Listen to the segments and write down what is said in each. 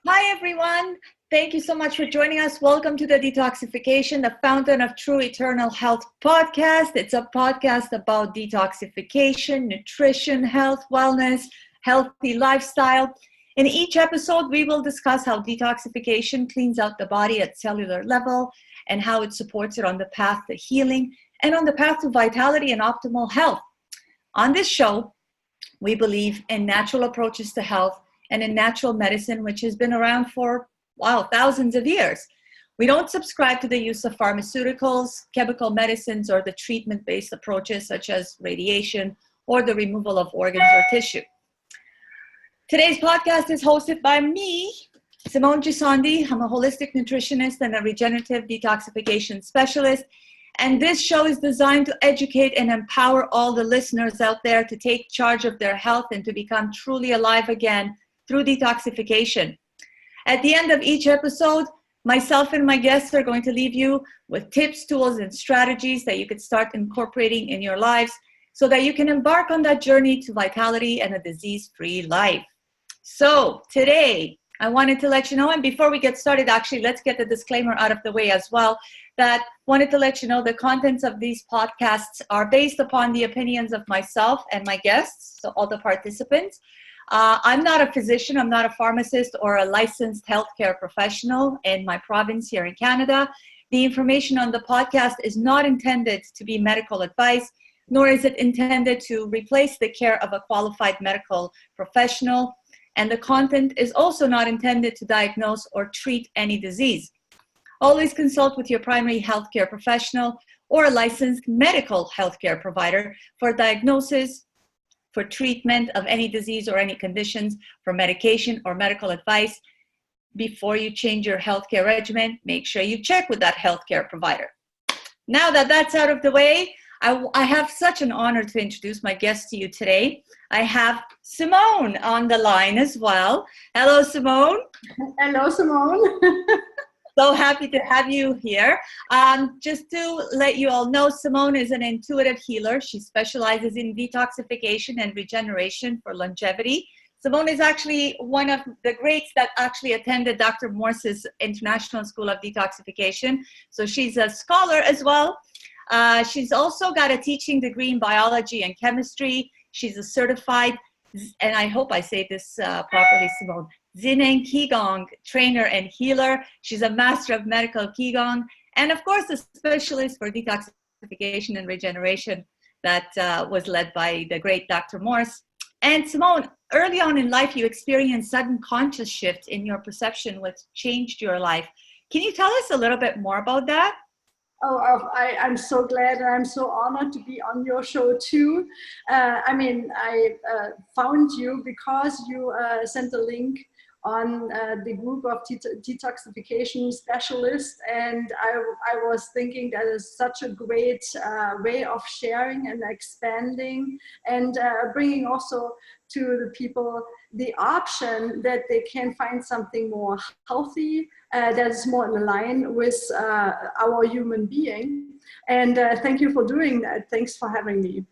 Hi, everyone. Thank you so much for joining us. Welcome to the Detoxification, the Fountain of True Eternal Health podcast. It's a podcast about detoxification, nutrition, health, wellness, healthy lifestyle. In each episode, we will discuss how detoxification cleans out the body at cellular level and how it supports it on the path to healing and on the path to vitality and optimal health. On this show, we believe in natural approaches to health and in natural medicine, which has been around for, thousands of years. We don't subscribe to the use of pharmaceuticals, chemical medicines, or the treatment-based approaches such as radiation or the removal of organs or tissue. Today's podcast is hosted by me, Simone Gisondi. I'm a holistic nutritionist and a regenerative detoxification specialist. And this show is designed to educate and empower all the listeners out there to take charge of their health and to become truly alive again through detoxification. At the end of each episode, myself and my guests are going to leave you with tips, tools, and strategies that you could start incorporating in your lives so that you can embark on that journey to vitality and a disease-free life. So today, I wanted to let you know, and before we get started, actually, let's get the disclaimer out of the way as well, that wanted to let you know the contents of these podcasts are based upon the opinions of myself and my guests, so all the participants. I'm not a physician, I'm not a pharmacist or a licensed healthcare professional in my province here in Canada. The information on the podcast is not intended to be medical advice, nor is it intended to replace the care of a qualified medical professional. And the content is also not intended to diagnose or treat any disease. Always consult with your primary healthcare professional or a licensed medical healthcare provider for diagnosis, for treatment of any disease or any conditions, for medication or medical advice. Before you change your healthcare regimen, make sure you check with that healthcare provider. Now that that's out of the way, I have such an honor to introduce my guest to you today. I have Simone on the line as well. Hello, Simone. Hello, Simone. So happy to have you here. Just to let you all know, Simone is an intuitive healer. She specializes in detoxification and regeneration for longevity. Simone is actually one of the greats that actually attended Dr. Morse's International School of Detoxification. So she's a scholar as well. She's also got a teaching degree in biology and chemistry. She's a certified, and I hope I say this properly, Simone, Zineng Qigong trainer and healer. She's a master of medical Qigong, and of course, a specialist for detoxification and regeneration that was led by the great Dr. Morse. And Simone, early on in life, you experienced sudden conscious shift in your perception, which changed your life. Can you tell us a little bit more about that? I'm so glad and I'm so honored to be on your show too. I found you because you sent a link on the group of detoxification specialists, and I was thinking that is such a great way of sharing and expanding and bringing also to the people the option that they can find something more healthy that is more in line with our human being. And thank you for doing that. Thanks for having me.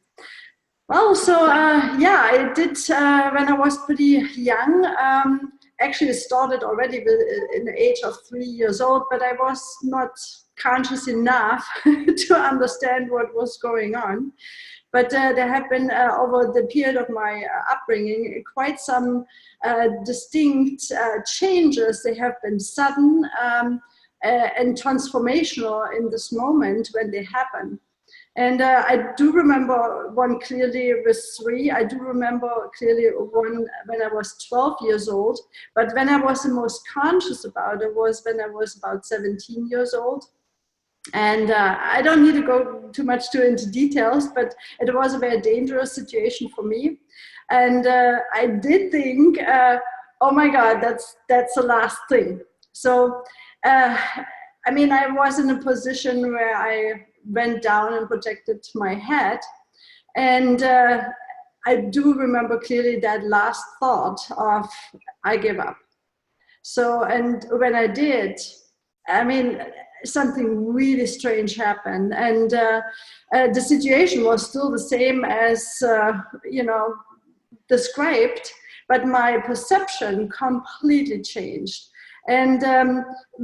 Well, so I did when I was pretty young. Actually started already in the age of 3 years old, but I was not conscious enough to understand what was going on. But there have been, over the period of my upbringing, quite some distinct changes. They have been sudden and transformational in this moment when they happen. And I do remember one clearly with 3. I do remember clearly one when I was 12 years old. But when I was the most conscious about it was when I was about 17 years old. And I don't need to go too much into details, but it was a very dangerous situation for me. And I did think, oh my God, that's the last thing. So, I was in a position where I went down and protected my head. And I do remember clearly that last thought of, I give up. So, and when I did, something really strange happened. And the situation was still the same as, described, but my perception completely changed. And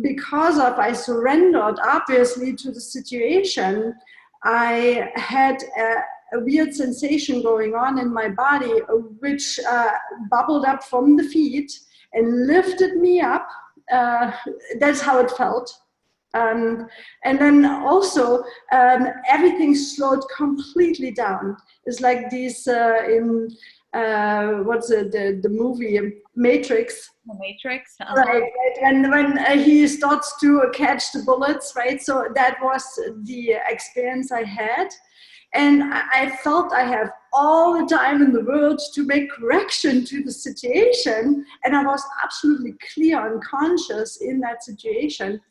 because of I surrendered obviously to the situation, I had a weird sensation going on in my body, which bubbled up from the feet and lifted me up. That's how it felt. And then also everything slowed completely down. It's like these in what's it, the movie Matrix. The Matrix. Right. And when he starts to catch the bullets, right? So that was the experience I had. And I felt I have all the time in the world to make correction to the situation. And I was absolutely clear and conscious in that situation.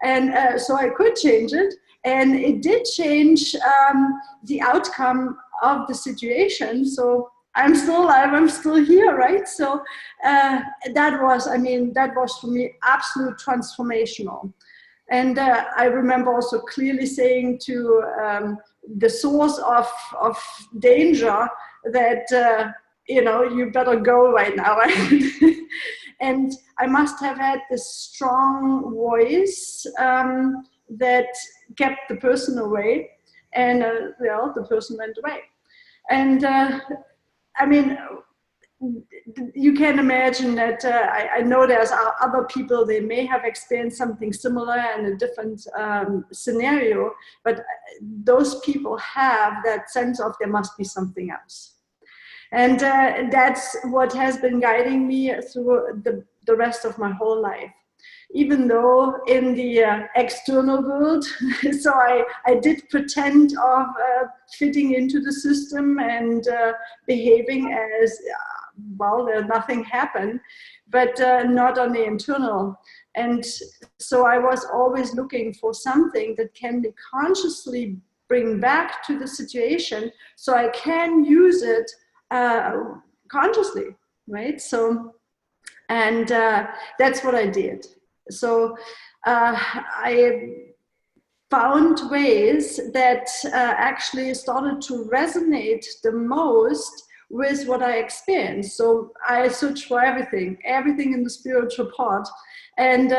And so I could change it. And it did change the outcome of the situation. So I'm still alive, I'm still here, right? So that was for me absolute transformational. And I remember also clearly saying to the source of danger that, you better go right now. And I must have had this strong voice that kept the person away. And, the person went away. And you can imagine that I know there's other people, they may have experienced something similar in a different scenario, but those people have that sense of there must be something else. And that's what has been guiding me through the rest of my whole life. Even though in the external world, so I did pretend of fitting into the system and behaving as, nothing happened, but not on the internal. And so I was always looking for something that can be consciously bring back to the situation so I can use it consciously, right? So, and that's what I did. So I found ways that actually started to resonate the most with what I experienced. So I searched for everything in the spiritual part, and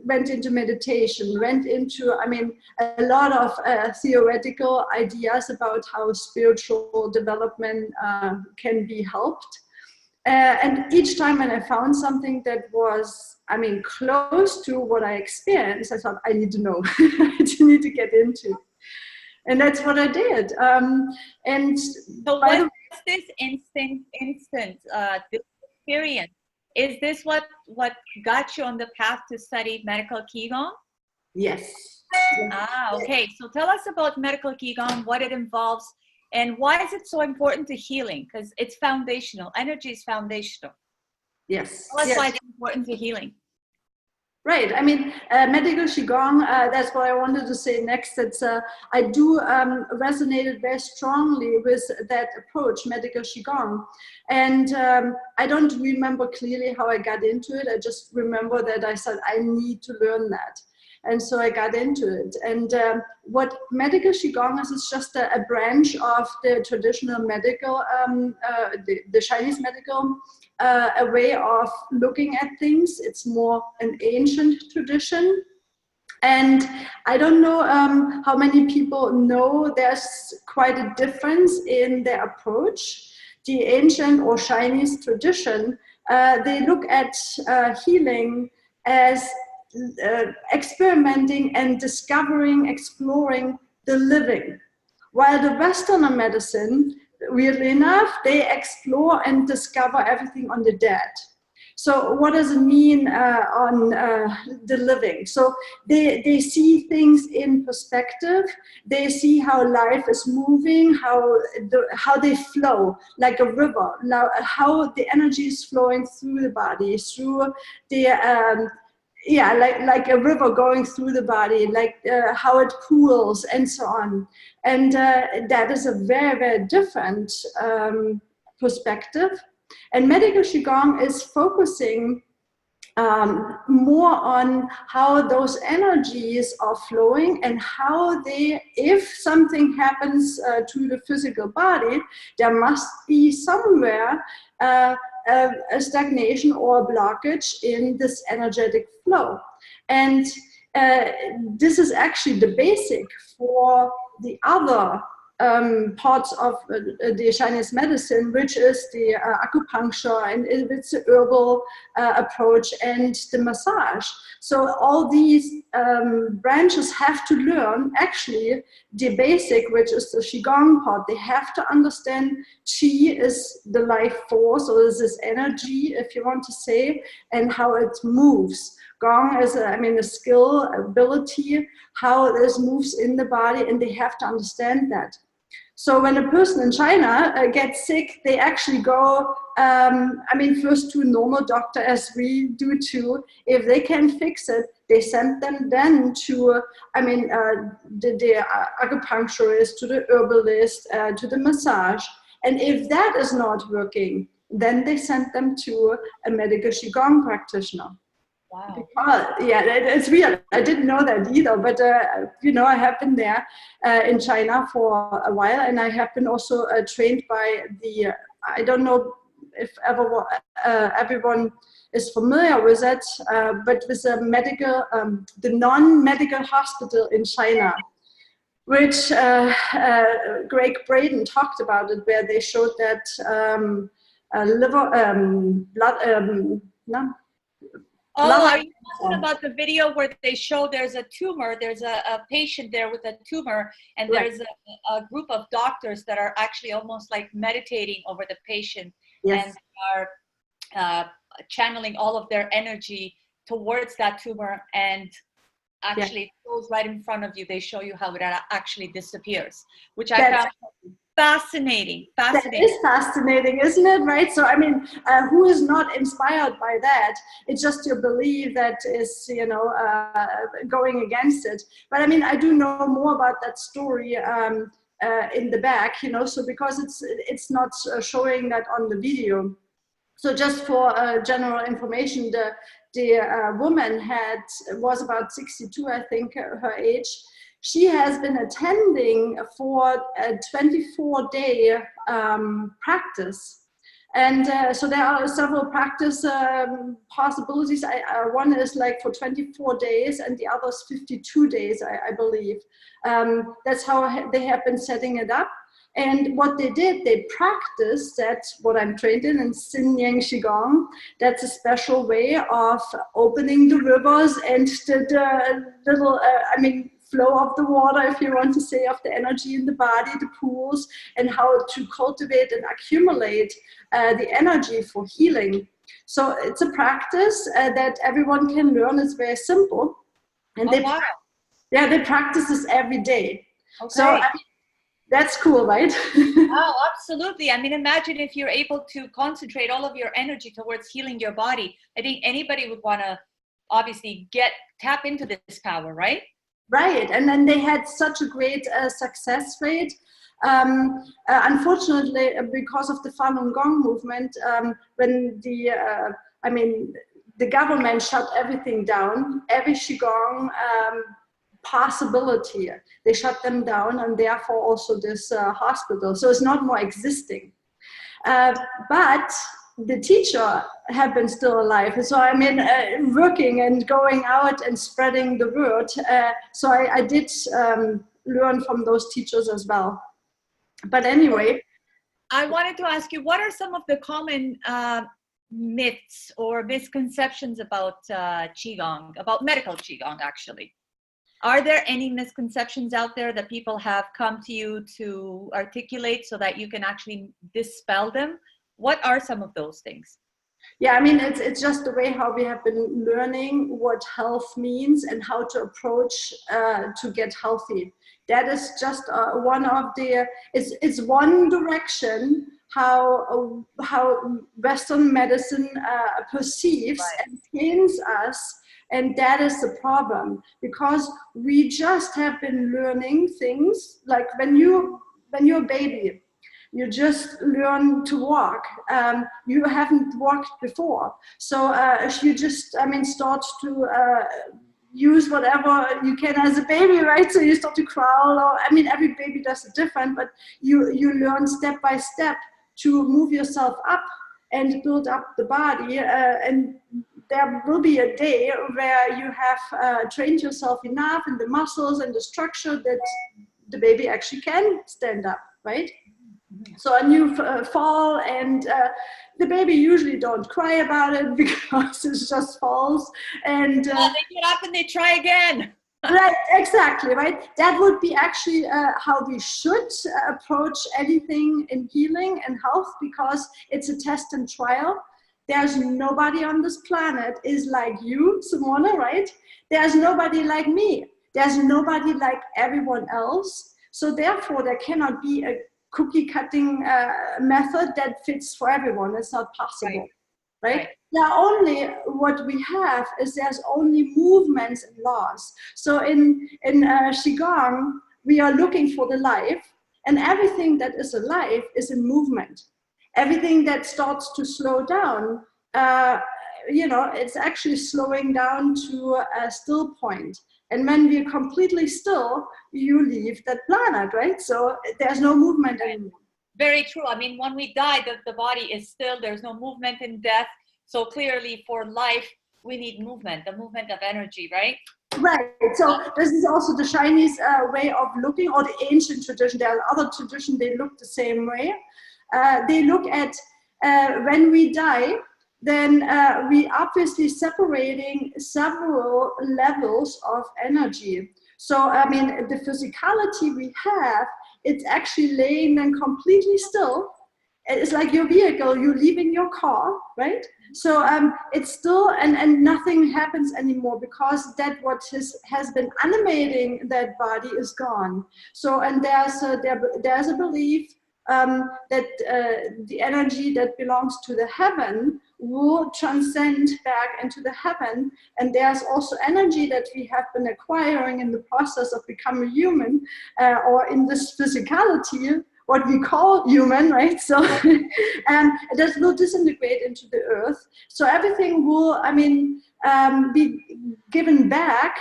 went into meditation, went into, a lot of theoretical ideas about how spiritual development can be helped. And each time when I found something that was, close to what I experienced, I thought, I need to know, I need to get into. And that's what I did. And so what was this instant this experience? Is this what got you on the path to study medical Qigong? Yes. Okay. So tell us about medical Qigong, what it involves, and why is it so important to healing? Because it's foundational. Energy is foundational. Yes. Tell us why it's important to healing. Right. Medical Qigong, that's what I wanted to say next. It's, I do resonated very strongly with that approach, medical Qigong. And I don't remember clearly how I got into it. I just remember that I said, I need to learn that. And so I got into it. And what medical Qigong is just a branch of the traditional medical, the Chinese medical a way of looking at things. It's more an ancient tradition. And I don't know how many people know there's quite a difference in their approach. The ancient or Chinese tradition, they look at healing as experimenting and discovering, exploring the living. While the Western medicine, weirdly enough, they explore and discover everything on the dead. So what does it mean on the living? So they see things in perspective. They see how life is moving, how they flow like a river, how the energy is flowing through the body, through the like a river going through the body, like how it pools and so on. And that is a very, very different perspective. And medical Qigong is focusing more on how those energies are flowing and how they, if something happens to the physical body, there must be somewhere a stagnation or a blockage in this energetic flow. And this is actually the basic for the other parts of the Chinese medicine, which is the acupuncture, and it's the herbal approach and the massage. So all these branches have to learn actually the basic, which is the Qigong part. They have to understand Qi is the life force, or is this energy, if you want to say, and how it moves. Gong is, a skill, ability, how this moves in the body, and they have to understand that. So when a person in China gets sick, they actually go, first to a normal doctor, as we do too. If they can fix it, they send them then to, the acupuncturist, to the herbalist, to the massage. And if that is not working, then they send them to a medical Qigong practitioner. Wow. Because, yeah, it's weird. I didn't know that either, but I have been there in China for a while, and I have been also trained by the, I don't know if everyone is familiar with it, but with a medical, the non-medical hospital in China, which Greg Braden talked about it, where they showed that are you talking about the video where they show there's a tumor, there's a patient there with a tumor, and there's a group of doctors that are actually almost like meditating over the patient, yes, and are channeling all of their energy towards that tumor, and actually it goes right in front of you. They show you how it actually disappears, which I found fascinating. That is fascinating, isn't it? Right? So, who is not inspired by that? It's just your belief that is, going against it. But I do know more about that story in the back, so because it's not showing that on the video. So just for general information, the woman was about 62, I think, her age. She has been attending for a 24-day practice. And so there are several practice possibilities. One is like for 24 days and the other is 52 days, I believe. That's how they have been setting it up. And what they did, they practiced that, what I'm trained in Sin Yang Qigong. That's a special way of opening the rivers and the little, flow of the water, if you want to say, of the energy in the body, the pools, and how to cultivate and accumulate the energy for healing. So it's a practice that everyone can learn. It's very simple. And they practice this every day. Okay. So that's cool, right? Oh, absolutely. Imagine if you're able to concentrate all of your energy towards healing your body. I think anybody would want to obviously tap into this power, right? Right, and then they had such a great success rate. Unfortunately, because of the Falun Gong movement, when the government shut everything down, every Qigong possibility, they shut them down, and therefore also this hospital. So it's not more existing. But the teacher have been still alive. So working and going out and spreading the word. So I did learn from those teachers as well. But anyway. I wanted to ask you, what are some of the common myths or misconceptions about Qigong, about medical Qigong actually? Are there any misconceptions out there that people have come to you to articulate so that you can actually dispel them? What are some of those things? Yeah, it's just the way how we have been learning what health means and how to approach to get healthy. That is just one of it's one direction how Western medicine perceives and trains us. And that is the problem, because we just have been learning things like when you're a baby. You just learn to walk. You haven't walked before. So you just, start to use whatever you can as a baby, right? So you start to crawl, or every baby does it different, but you learn step by step to move yourself up and build up the body. And there will be a day where you have trained yourself enough in the muscles and the structure that the baby actually can stand up, right? So and you fall, and the baby usually don't cry about it because it just falls. And they get up and they try again. Right, exactly, right? That would be actually how we should approach anything in healing and health, because it's a test and trial. There's nobody on this planet is like you, Simone, right? There's nobody like me. There's nobody like everyone else. So therefore, there cannot be a cookie cutting method that fits for everyone. It's not possible, right? Yeah, only what we have is there's only movements and laws. So in Qigong, we are looking for the life, and everything that is alive is in movement. Everything that starts to slow down, it's actually slowing down to a still point. And when we're completely still, you leave that planet, right? So there's no movement anymore. Very true. When we die, the body is still, there's no movement in death. So clearly for life, we need movement, the movement of energy, right? Right. So this is also the Chinese way of looking, or the ancient tradition. There are other traditions, they look the same way. They look at when we die, then we obviously separating several levels of energy. So, the physicality we have, it's actually laying them completely still. It's like your vehicle, you're leaving your car, right? So it's still, and nothing happens anymore, because that what has been animating that body is gone. So, and there's a belief that the energy that belongs to the heaven will transcend back into the heaven. And there's also energy that we have been acquiring in the process of becoming human, or in this physicality, what we call human, right? So that will disintegrate into the earth. So everything will, be given back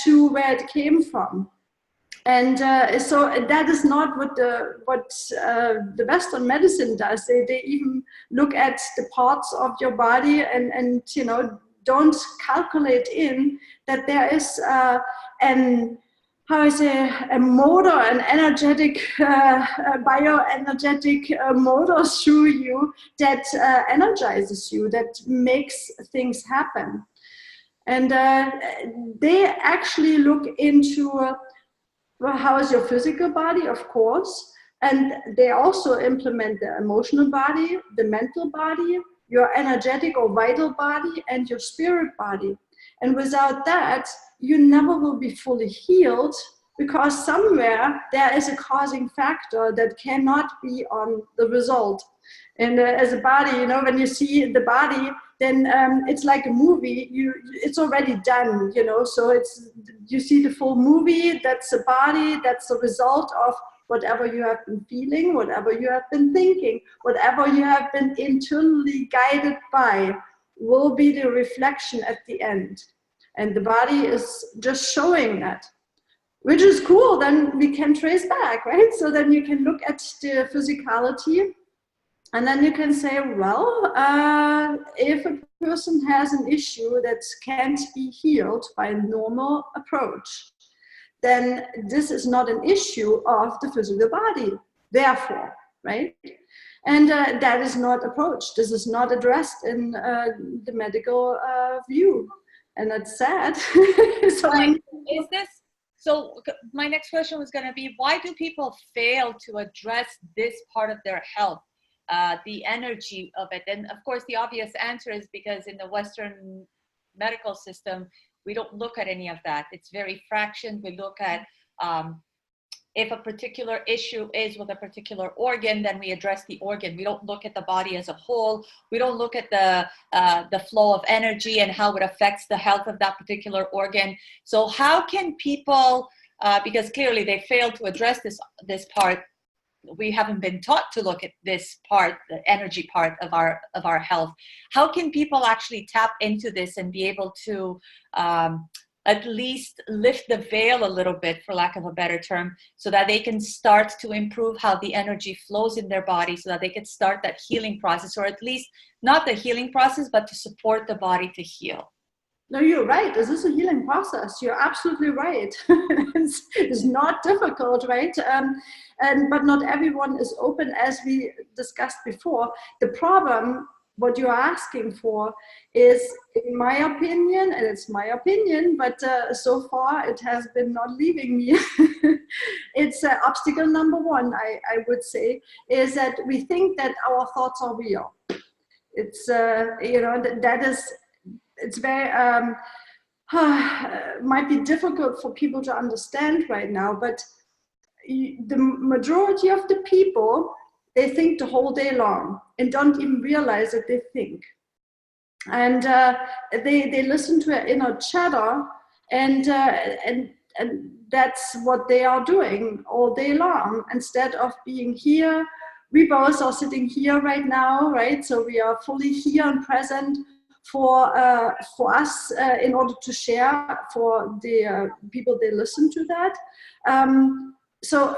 to where it came from. And so that is not what the Western medicine does. They even look at the parts of your body and don't calculate in that there is a motor, an energetic, bioenergetic motor through you that energizes you, that makes things happen. And they actually look into how is your physical body, of course, and they also implement the emotional body, the mental body, your energetic or vital body, and your spirit body. And without that, you never will be fully healed, because somewhere there is a causing factor that cannot be on the result. And as a body, when you see the body, then it's like a movie. It's already done, So you see the full movie. That's the body. That's the result of whatever you have been feeling, whatever you have been thinking, whatever you have been internally guided by, will be the reflection at the end. And the body is just showing that, which is cool. Then we can trace back, right? So then you can look at the physicality, and then you can say, well, if a person has an issue that can't be healed by a normal approach, then this is not an issue of the physical body, therefore, right? And that is not approached. This is not addressed in the medical view. And that's sad. So my next question was going to be, why do people fail to address this part of their health, the energy of it? And of course, the obvious answer is because in the Western medical system, we don't look at any of that. It's very fractioned. We look at if a particular issue is with a particular organ, then we address the organ. We don't look at the body as a whole. We don't look at the flow of energy and how it affects the health of that particular organ. So how can people, because clearly they failed to address this part, we haven't been taught to look at this part, the energy part of our health. How can people actually tap into this and be able to at least lift the veil a little bit, for lack of a better term, so that they can start to improve how the energy flows in their body, so that they can start that healing process, or at least not the healing process, but to support the body to heal? No, you're right. This is a healing process. You're absolutely right. It's not difficult, right? But not everyone is open, as we discussed before. The problem, what you're asking for, is, in my opinion, and it's my opinion, but so far it has been not leaving me. It's obstacle number one, I would say, is that we think that our thoughts are real. It's, that is, it's very, might be difficult for people to understand right now, but the majority of the people, they think the whole day long and don't even realize that they think. And they listen to an inner chatter, and that's what they are doing all day long, instead of being here. We both are sitting here right now, right? So we are fully here and present for us, in order to share for the people they listen to that. So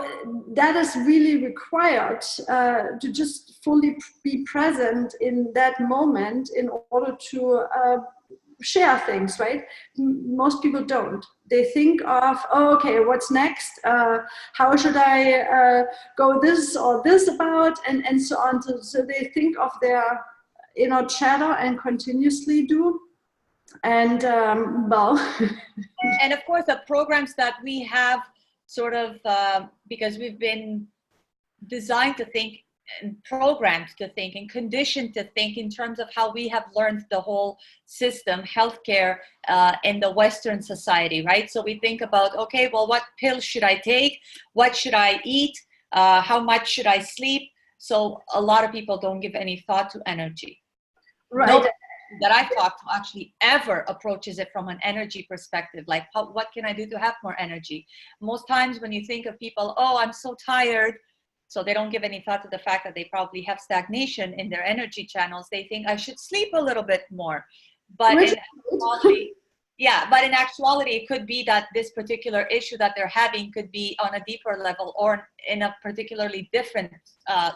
that is really required, to just fully be present in that moment in order to share things, right? Most people don't. They think of, oh, okay, what's next? How should I go this or this about? And so on. So they think of their inner chatter and continuously do. And well. And of course, the programs that we have sort of, because we've been designed to think and programmed to think and conditioned to think in terms of how we have learned the whole system, healthcare, in the Western society, right? So we think about, okay, well, what pills should I take? What should I eat? How much should I sleep? So a lot of people don't give any thought to energy. Right. Nobody that I've talked to actually ever approaches it from an energy perspective, like what can I do to have more energy? Most times when you think of people, oh, I'm so tired, so they don't give any thought to the fact that they probably have stagnation in their energy channels. They think I should sleep a little bit more. But in actuality, but in actuality, it could be that this particular issue that they're having could be on a deeper level, or in a particularly different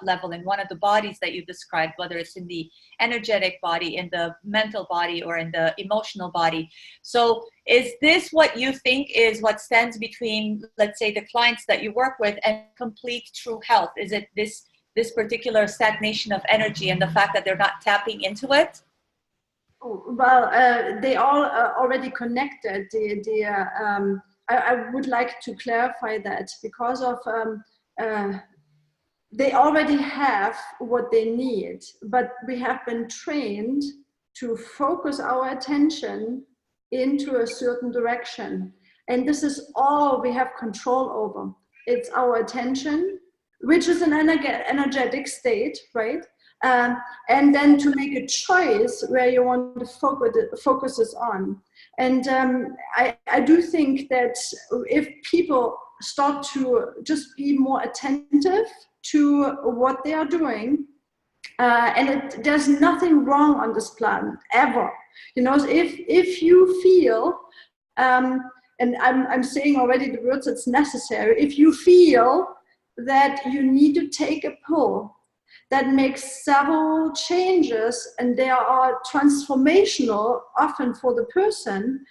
level in one of the bodies that you described, whether it's in the energetic body, in the mental body, or in the emotional body. So is this what you think is what stands between, let's say, the clients that you work with and complete true health? Is it this particular stagnation of energy and the fact that they're not tapping into it? Well, they all already connected. I would like to clarify that, because of they already have what they need, but we have been trained to focus our attention into a certain direction. And this is all we have control over. It's our attention, which is an energetic state, right? And then to make a choice where you want to focus is on. And I do think that if people start to just be more attentive to what they are doing, and there's nothing wrong on this planet ever. You know, if you feel, and I'm saying already the words that's necessary, if you feel that you need to take a pill that makes several changes, and they are transformational often for the person,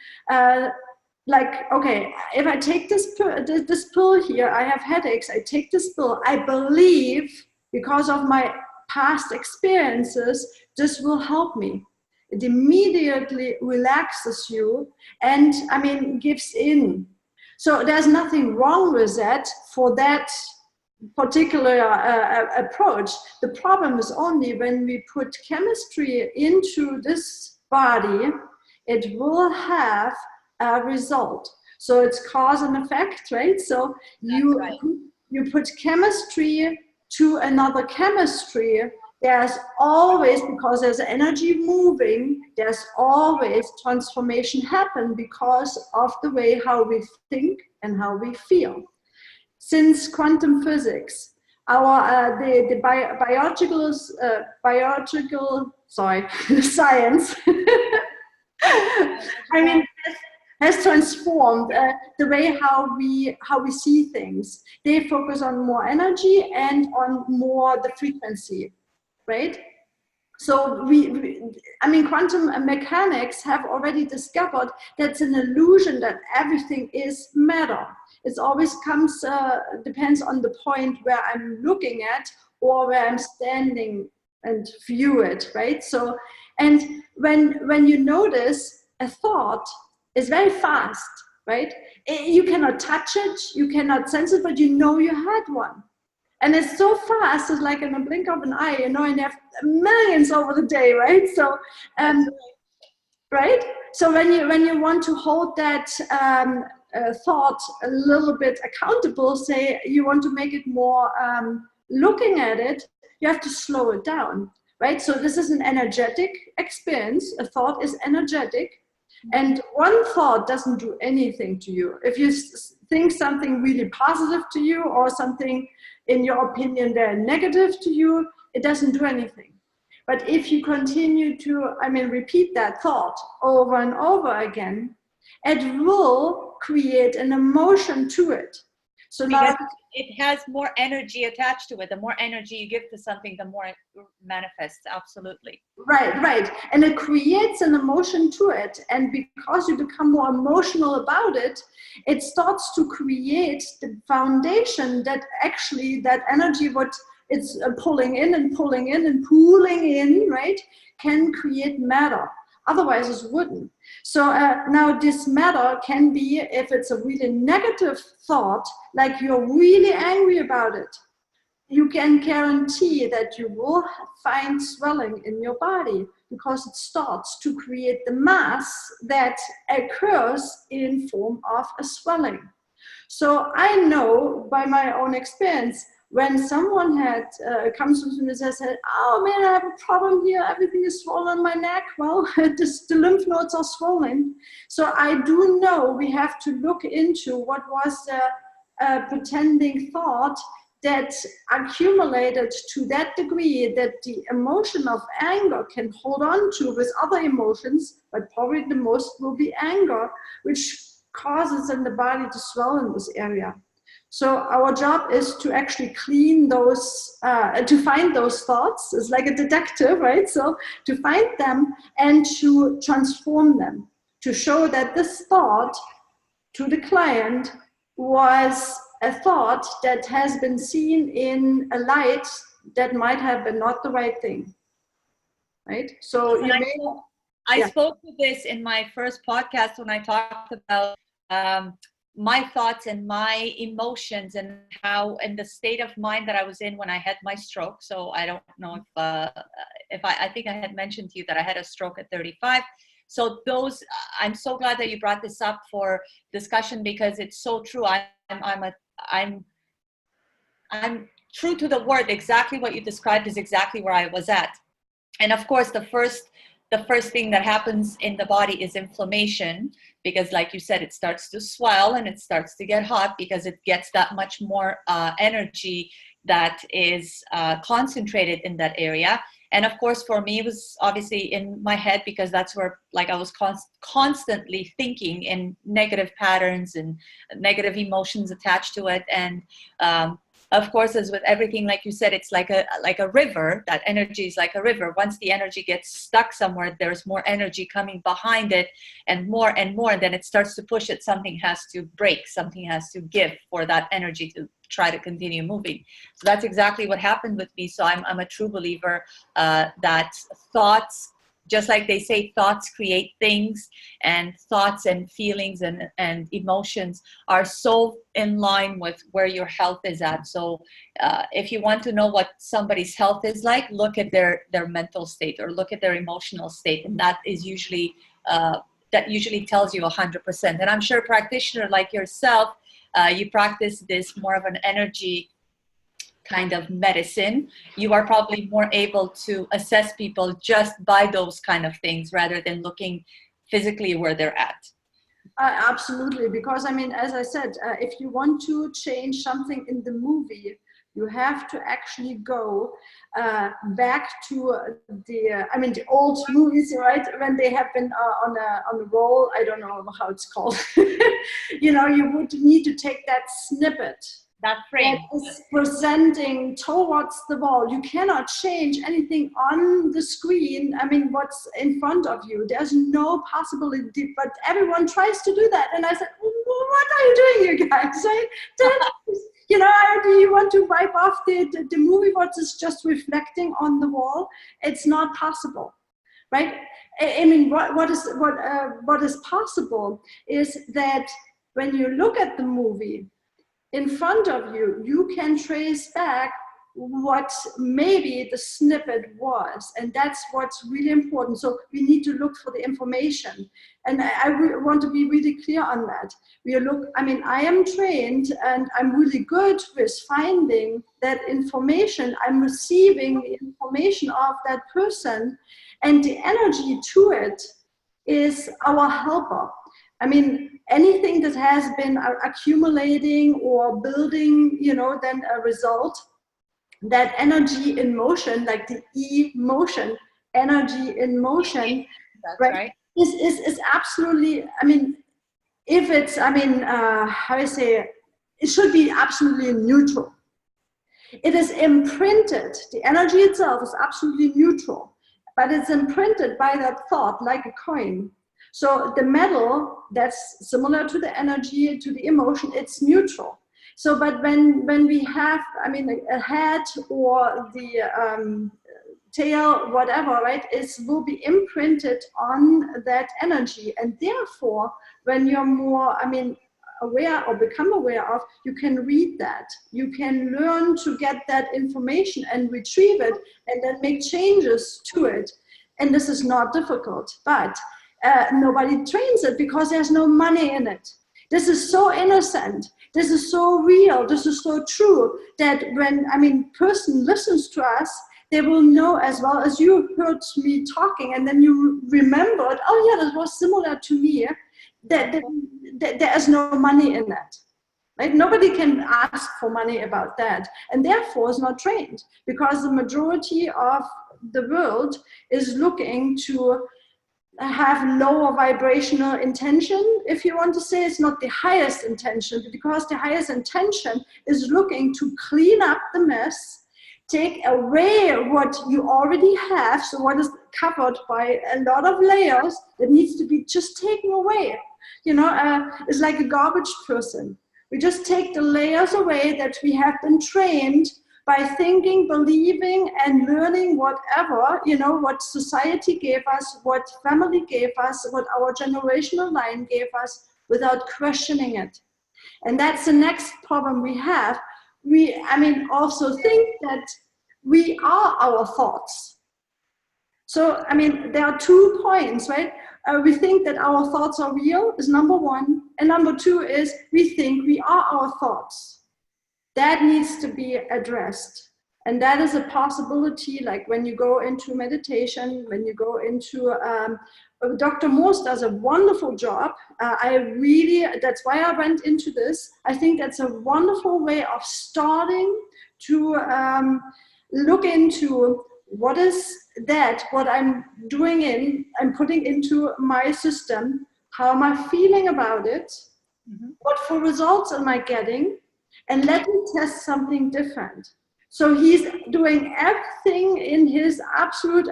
like, okay, if I take this pill here, I have headaches, I take this pill, I believe, because of my past experiences, this will help me. It immediately relaxes you and, I mean, gives in. So there's nothing wrong with that for that particular approach. The problem is only when we put chemistry into this body, it will have a result. So it's cause and effect, right? So you put chemistry to another chemistry, there's always, because there's energy moving, there's always transformation happen because of the way how we think and how we feel. Since quantum physics, biological science. I mean, has transformed the way how we see things. They focus on more energy and on more the frequency, right? So I mean, quantum mechanics have already discovered that's an illusion that everything is matter. It always depends on the point where I'm looking at or where I'm standing and view it, right? So, and when you notice a thought is very fast, right? You cannot touch it, you cannot sense it, but you know you had one. And it's so fast, it's like in a blink of an eye, you know, and you have millions over the day, right? So, right? So when you want to hold that thought a little bit accountable, say you want to make it more looking at it, you have to slow it down, right? So this is an energetic experience. A thought is energetic. And one thought doesn't do anything to you. If you think something really positive to you or something, in your opinion, very negative to you, it doesn't do anything. But if you continue to, repeat that thought over and over again, it will create an emotion to it. So because now it has more energy attached to it. The more energy you give to something, the more it manifests. Absolutely. Right. And it creates an emotion to it. And because you become more emotional about it, it starts to create the foundation that actually that energy, what it's pulling in and pulling in and pooling in, right, can create matter. Otherwise it wouldn't. So now this matter can be, if it's a really negative thought, like you're really angry about it, you can guarantee that you will find swelling in your body because it starts to create the mass that occurs in form of a swelling. So I know by my own experience, when someone comes to me and says, oh man, I have a problem here, everything is swollen in my neck. Well, the lymph nodes are swollen. So I do know we have to look into what was the pretending thought that accumulated to that degree that the emotion of anger can hold on to with other emotions, but probably the most will be anger, which causes in the body to swell in this area. So our job is to actually clean those, to find those thoughts. It's like a detective, right? So to find them and to transform them, to show that this thought to the client was a thought that has been seen in a light that might have been not the right thing, right? So I spoke to this in my first podcast when I talked about my thoughts and my emotions and how, and the state of mind that I was in when I had my stroke. So I don't know if I think I had mentioned to you that I had a stroke at 35. So those, I'm so glad that you brought this up for discussion because it's so true. I'm true to the word. Exactly what you described is exactly where I was at. And of course, the first thing that happens in the body is inflammation, because like you said, it starts to swell and it starts to get hot because it gets that much more energy that is concentrated in that area. And of course, for me, it was obviously in my head because that's where, like, I was constantly thinking in negative patterns and negative emotions attached to it. And of course, as with everything, like you said, it's like a river. That energy is like a river. Once the energy gets stuck somewhere, there's more energy coming behind it and more, and then it starts to push it. Something has to break, something has to give for that energy to try to continue moving. So that's exactly what happened with me. So I'm a true believer that thoughts, just like they say, thoughts create things, and thoughts and feelings and emotions are so in line with where your health is at. So if you want to know what somebody's health is like, look at their mental state or look at their emotional state. And that is usually, that usually tells you 100%. And I'm sure a practitioner like yourself, you practice this more of an energy kind of medicine, you are probably more able to assess people just by those kind of things rather than looking physically where they're at. Absolutely, because I mean, as I said, if you want to change something in the movie, You have to actually go back to the old movies, right? When they have been on a roll, I don't know how it's called. You would need to take that snippet. That frame that is presenting towards the wall. You cannot change anything on the screen. I mean, what's in front of you. There's no possibility, but everyone tries to do that. And I said, what are you doing, you guys? Right? Do you want to wipe off the movie what is just reflecting on the wall? It's not possible, right? I mean, what is possible is that when you look at the movie, in front of you, you can trace back what maybe the snippet was. And that's what's really important. So we need to look for the information. And I want to be really clear on that. I am trained and I'm really good with finding that information. I'm receiving the information of that person, and the energy to it is our helper. I mean, anything that has been accumulating or building, then a result, that energy in motion, like the emotion, energy in motion, right? Is absolutely, I mean, if it's, how I say, it should be absolutely neutral. It is imprinted, the energy itself is absolutely neutral, but it's imprinted by that thought like a coin. So the metal, that's similar to the energy, to the emotion, it's neutral. So, but when we have, a head or the tail, whatever, right, it will be imprinted on that energy. And therefore, when you're more, aware or become aware of, you can read that. You can learn to get that information and retrieve it and then make changes to it. And this is not difficult, but nobody trains it because there's no money in it. This is so innocent. This is so real. This is so true that when, person listens to us, they will know as well as you heard me talking and then you remembered, oh yeah, that was similar to me, that there is no money in that. Right? Nobody can ask for money about that, and therefore is not trained, because the majority of the world is looking to have lower vibrational intention, if you want to say. It's not the highest intention, because the highest intention is looking to clean up the mess, take away what you already have, so what is covered by a lot of layers that needs to be just taken away. It's like a garbage person. We just take the layers away that we have been trained by thinking, believing, and learning whatever, what society gave us, what family gave us, what our generational line gave us, without questioning it. And that's the next problem we have. We also think that we are our thoughts. So, there are 2 points, right? We think that our thoughts are real, is number one. And number two is we think we are our thoughts. That needs to be addressed. And that is a possibility, like when you go into meditation, when you go into, Dr. Morse does a wonderful job. That's why I went into this. I think that's a wonderful way of starting to look into what is that, what I'm I'm putting into my system, how am I feeling about it, what for results am I getting, and let me test something different. So he's doing everything in his absolute,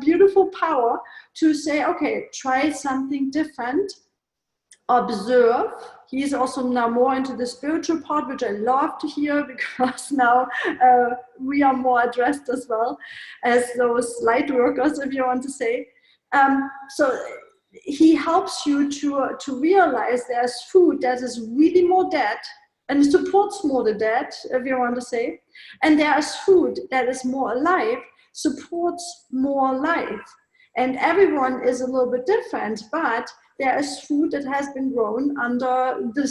beautiful power to say, okay, try something different, observe. He's also now more into the spiritual part, which I love to hear, because now we are more addressed as well as those light workers, if you want to say. So he helps you to realize there's food that is really more dead and supports more the dead, if you want to say. And there's food that is more alive, supports more life. And everyone is a little bit different, but there is food that has been grown under the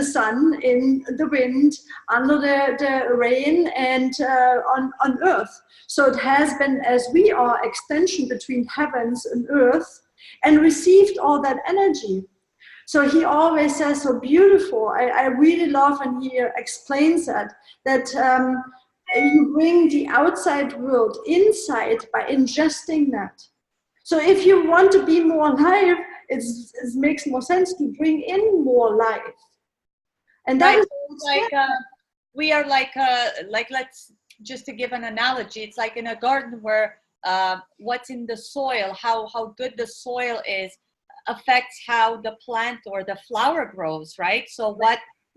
sun, in the wind, under the rain, and on earth. So it has been, as we are, extension between heavens and earth, and received all that energy. So he always says so beautiful. I really love when he explains that you bring the outside world inside by ingesting that. So if you want to be more alive, it makes more sense to bring in more life. And that is like we are like let's just to give an analogy, it's like in a garden where what's in the soil, how good the soil is affects how the plant or the flower grows, right? So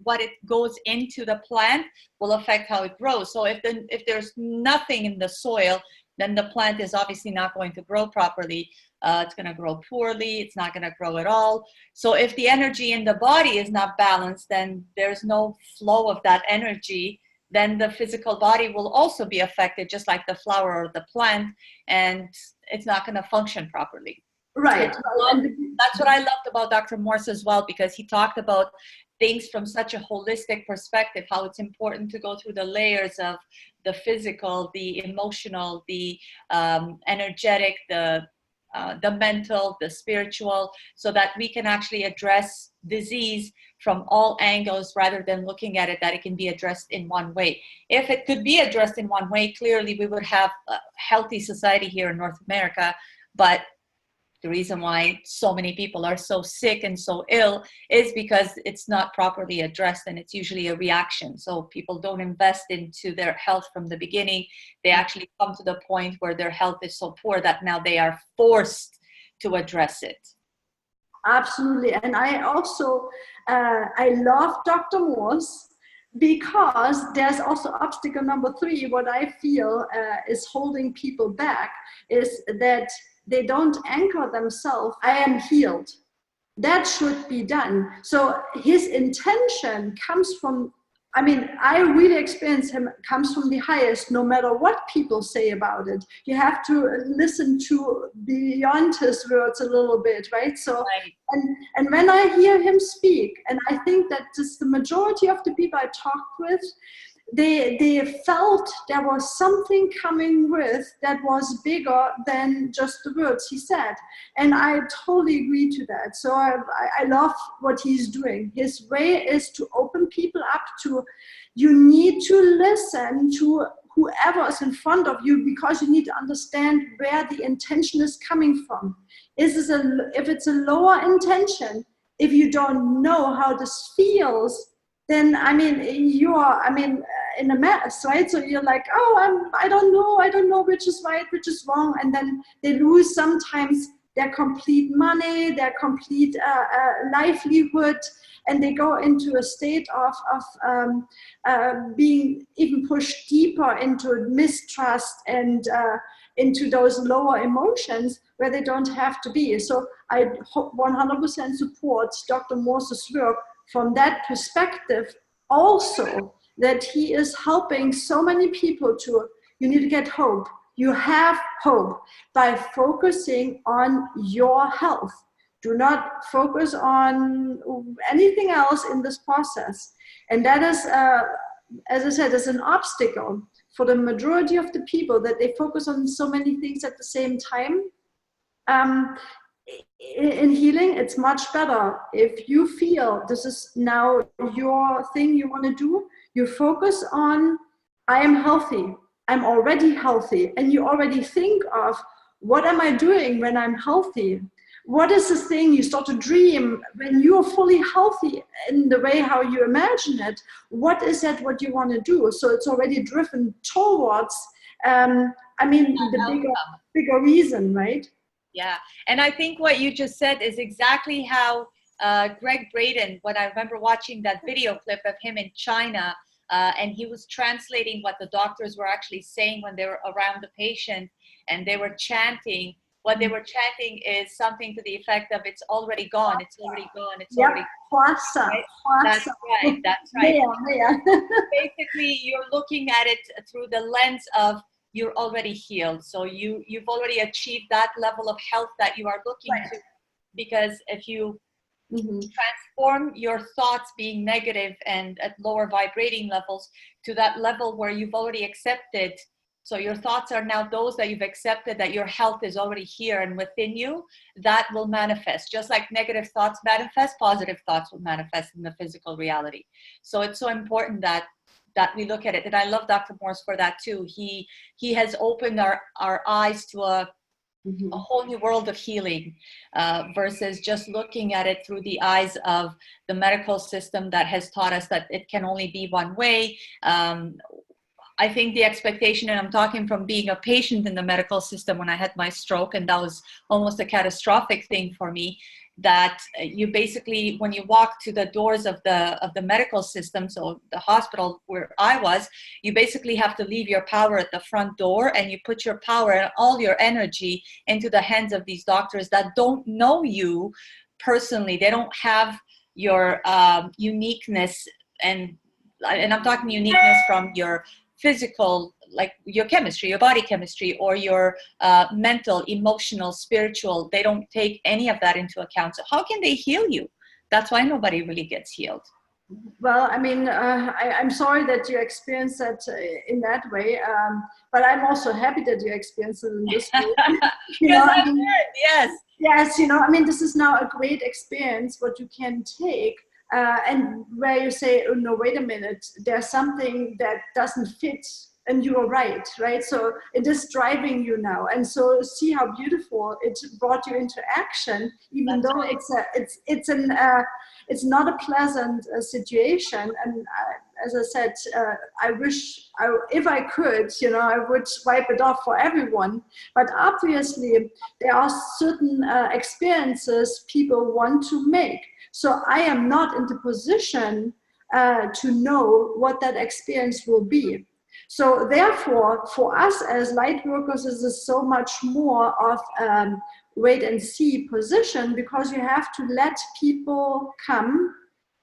what it goes into the plant will affect how it grows. So if there's nothing in the soil, then the plant is obviously not going to grow properly. It's going to grow poorly. It's not going to grow at all. So if the energy in the body is not balanced, then there's no flow of that energy. Then the physical body will also be affected, just like the flower or the plant, and it's not going to function properly. Right. That's what I loved about Dr. Morse as well, because he talked about things from such a holistic perspective, how it's important to go through the layers of the physical, the emotional, the energetic, the mental, the spiritual, so that we can actually address disease from all angles rather than looking at it that it can be addressed in one way. If it could be addressed in one way, clearly we would have a healthy society here in North America. But the reason why so many people are so sick and so ill is because it's not properly addressed, and it's usually a reaction. So people don't invest into their health from the beginning. They actually come to the point where their health is so poor that now they are forced to address it. Absolutely. And I also, I love Dr. Morse, because there's also obstacle number 3. What I feel is holding people back is that they don't anchor themselves. I am healed. That should be done. So his intention comes from, I mean, I really experience him, comes from the highest, no matter what people say about it. You have to listen to beyond his words a little bit, right? So, right. And when I hear him speak, and I think that just the majority of the people I talked with, they felt there was something coming with that was bigger than just the words he said. And I totally agree to that. So I love what he's doing. His way is to open people up to, you need to listen to whoever is in front of you, because you need to understand where the intention is coming from. If it's a lower intention, if you don't know how this feels, then I mean you are in a mess, right? So you're like, oh, I don't know which is right, which is wrong, and then they lose sometimes their complete money, their complete livelihood, and they go into a state of being even pushed deeper into mistrust and into those lower emotions where they don't have to be. So I 100% support Dr. Morse's work from that perspective, also that he is helping so many people to, you need to get hope. You have hope by focusing on your health. Do not focus on anything else in this process. And that is, as I said, is an obstacle for the majority of the people, that they focus on so many things at the same time. In healing, it's much better if you feel this is now your thing you want to do. You focus on, I am healthy, I'm already healthy, and you already think of, what am I doing when I'm healthy? What is this thing you start to dream when you're fully healthy in the way how you imagine it? What is that what you want to do? So it's already driven towards, the bigger reason, right? Yeah, and I think what you just said is exactly how Greg Braden, when I remember watching that video clip of him in China, and he was translating what the doctors were actually saying when they were around the patient, and they were chanting. What they were chanting is something to the effect of, it's already gone, it's already gone, it's already gone. Right? That's right, that's right. Yeah. Basically, you're looking at it through the lens of, you're already healed. So you've already achieved that level of health that you are looking to, because if you transform your thoughts being negative and at lower vibrating levels to that level where you've already accepted So your thoughts are now those that you've accepted, that your health is already here and within you, that will manifest. Just like negative thoughts manifest, positive thoughts will manifest in the physical reality. So it's so important that we look at it. And I love Dr. Morse for that too. He has opened our eyes to a whole new world of healing, versus just looking at it through the eyes of the medical system that has taught us that it can only be one way. I think the expectation, and I'm talking from being a patient in the medical system when I had my stroke, and that was almost a catastrophic thing for me, that you basically, when you walk to the doors of the medical system, so the hospital where I was, you basically have to leave your power at the front door, and you put your power and all your energy into the hands of these doctors that don't know you personally. They don't have your uniqueness, and I'm talking uniqueness from your physical, like your chemistry, your body chemistry, or your mental, emotional, spiritual. They don't take any of that into account. So how can they heal you? That's why nobody really gets healed. Well, I mean, I'm sorry that you experienced that in that way, but I'm also happy that you experienced it in this way. Yes. Yes, I mean, this is now a great experience, what you can take. And where you say, oh, no, wait a minute, there's something that doesn't fit, and you are right? So it is driving you now. And so see how beautiful it brought you into action, even though it's not a pleasant situation. And as I said, I wish if I could, I would wipe it off for everyone. But obviously, there are certain experiences people want to make. So I am not in the position to know what that experience will be. So therefore, for us as light workers, this is so much more of wait and see position, because you have to let people come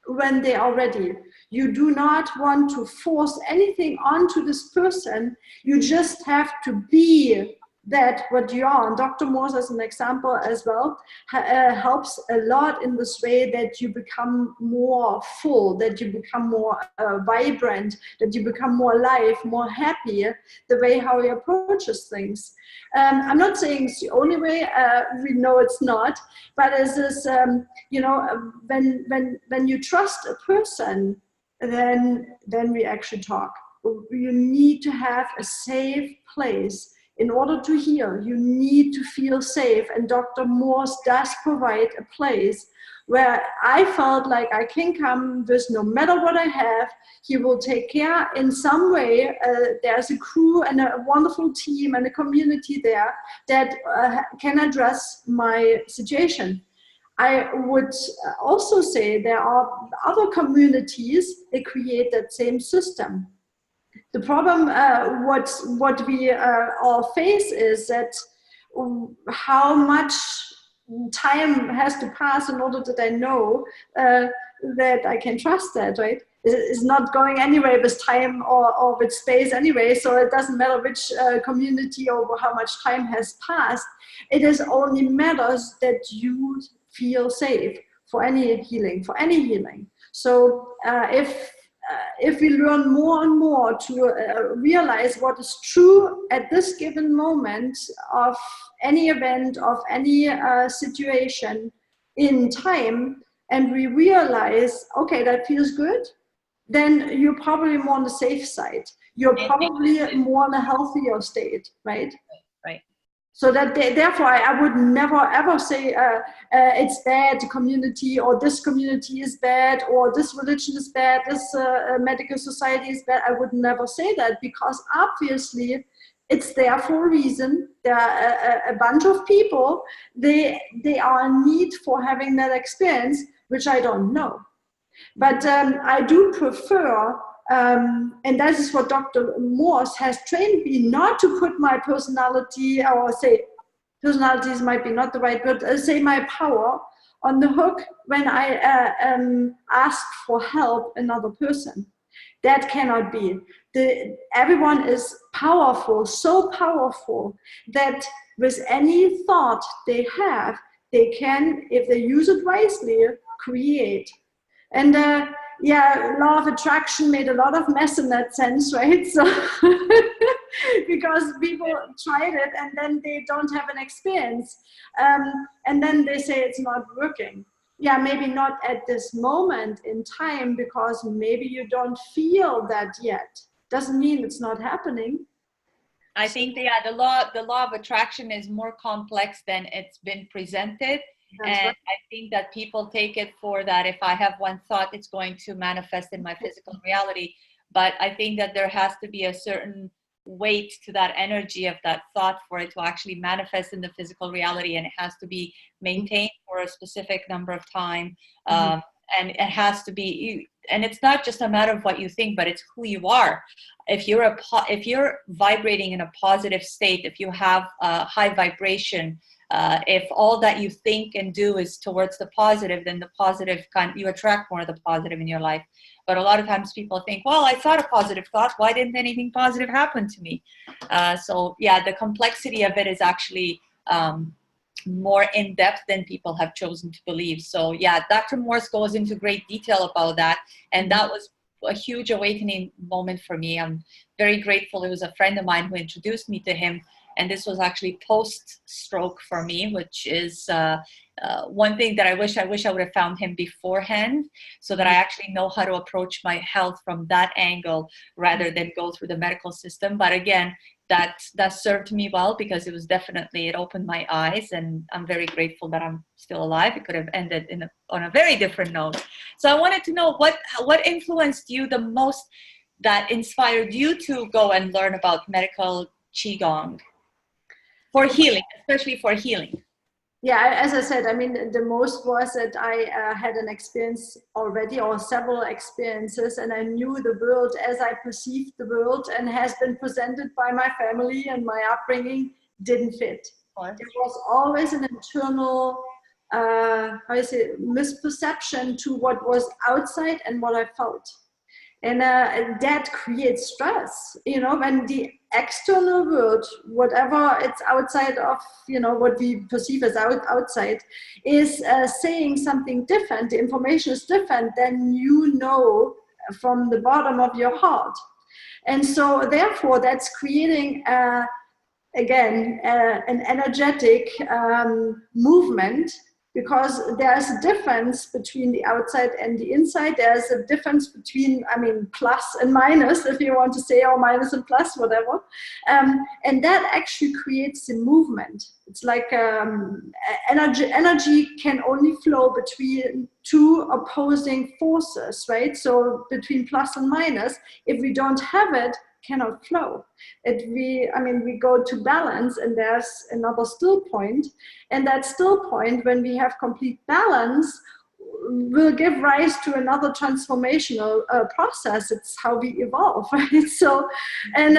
when they are ready. You do not want to force anything onto this person. You just have to be that what you are. And Dr. Morse, as an example as well, helps a lot in this way, that you become more full, that you become more vibrant, that you become more alive, more happy, the way how he approaches things. I'm not saying it's the only way, we know it's not, but as this, when you trust a person, then we actually talk. You need to have a safe place. In order to heal, you need to feel safe, and Dr. Morse does provide a place where I felt like I can come with no matter what I have. He will take care in some way. There's a crew and a wonderful team and a community there that can address my situation. I would also say there are other communities that create that same system. The problem, what we all face is that how much time has to pass in order that I know that I can trust that, right? It's not going anywhere with time or with space anyway, so it doesn't matter which community or how much time has passed. It is only matters that you feel safe for any healing. So if we learn more and more to realize what is true at this given moment of any event, of any situation in time, and we realize, okay, that feels good, then you're probably more on the safe side. You're probably more in a healthier state, right? Right. So that therefore I would never ever say it's bad, the community, or this community is bad, or this religion is bad, this medical society is bad. I would never say that, because obviously it's there for a reason. There are a bunch of people, they are in need for having that experience, which I don't know. But I do prefer, and that is what Dr. Morse has trained me, not to put my personality, or say personalities might be not the right word, say my power on the hook when I ask for help another person. That cannot be. Everyone is powerful, so powerful that with any thought they have, they can, if they use it wisely, create. And yeah, law of attraction made a lot of mess in that sense, right? So because people tried it and then they don't have an experience, and then they say it's not working. Yeah, maybe not at this moment in time, because maybe you don't feel that yet. Doesn't mean it's not happening. I think the law of attraction is more complex than it's been presented. That's And right. I think that people take it for that if I have one thought, it's going to manifest in my physical reality. But I think that there has to be a certain weight to that energy of that thought for it to actually manifest in the physical reality, and it has to be maintained for a specific number of time. And it has to be, and it's not just a matter of what you think, but it's who you are. If you're vibrating in a positive state, if you have a high vibration, if all that you think and do is towards the positive, then the positive you attract more of the positive in your life. But a lot of times people think, well, I thought a positive thought, why didn't anything positive happen to me? So yeah, the complexity of it is actually more in depth than people have chosen to believe. So yeah, Dr. Morse goes into great detail about that. And that was a huge awakening moment for me. I'm very grateful. It was a friend of mine who introduced me to him. And this was actually post-stroke for me, which is one thing that I wish I would have found him beforehand, so that I actually know how to approach my health from that angle rather than go through the medical system. But again, that served me well, because it opened my eyes, and I'm very grateful that I'm still alive. It could have ended on a very different note. So I wanted to know what influenced you the most, that inspired you to go and learn about medical Qigong for healing, especially for healing. Yeah, as I said, I mean, the most was that I had an experience already, or several experiences, and I knew the world as I perceived the world and has been presented by my family and my upbringing didn't fit. There was always an internal, misperception to what was outside and what I felt. And that creates stress, when the external world, whatever it's outside of, what we perceive as outside, is saying something different. The information is different than from the bottom of your heart. And so therefore that's creating, again, an energetic movement, because there's a difference between the outside and the inside. There's a difference between, plus and minus, if you want to say, or minus and plus, whatever. And that actually creates the movement. It's like energy can only flow between two opposing forces, right? So between plus and minus, if we don't have it, cannot flow. We go to balance, and there's another still point, and that still point, when we have complete balance, will give rise to another transformational process. It's how we evolve, right? So, and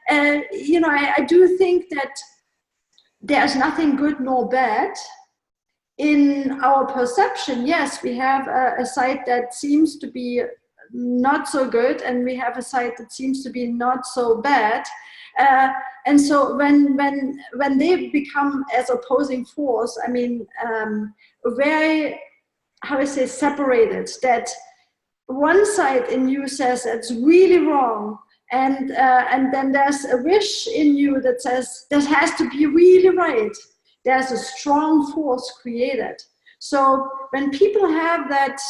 I do think that there's nothing good nor bad in our perception. Yes, we have a side that seems to be not so good, and we have a side that seems to be not so bad, and so when they become as opposing force, very, separated, that one side in you says that's really wrong, and then there's a wish in you that says that has to be really right. There's a strong force created. So when people have that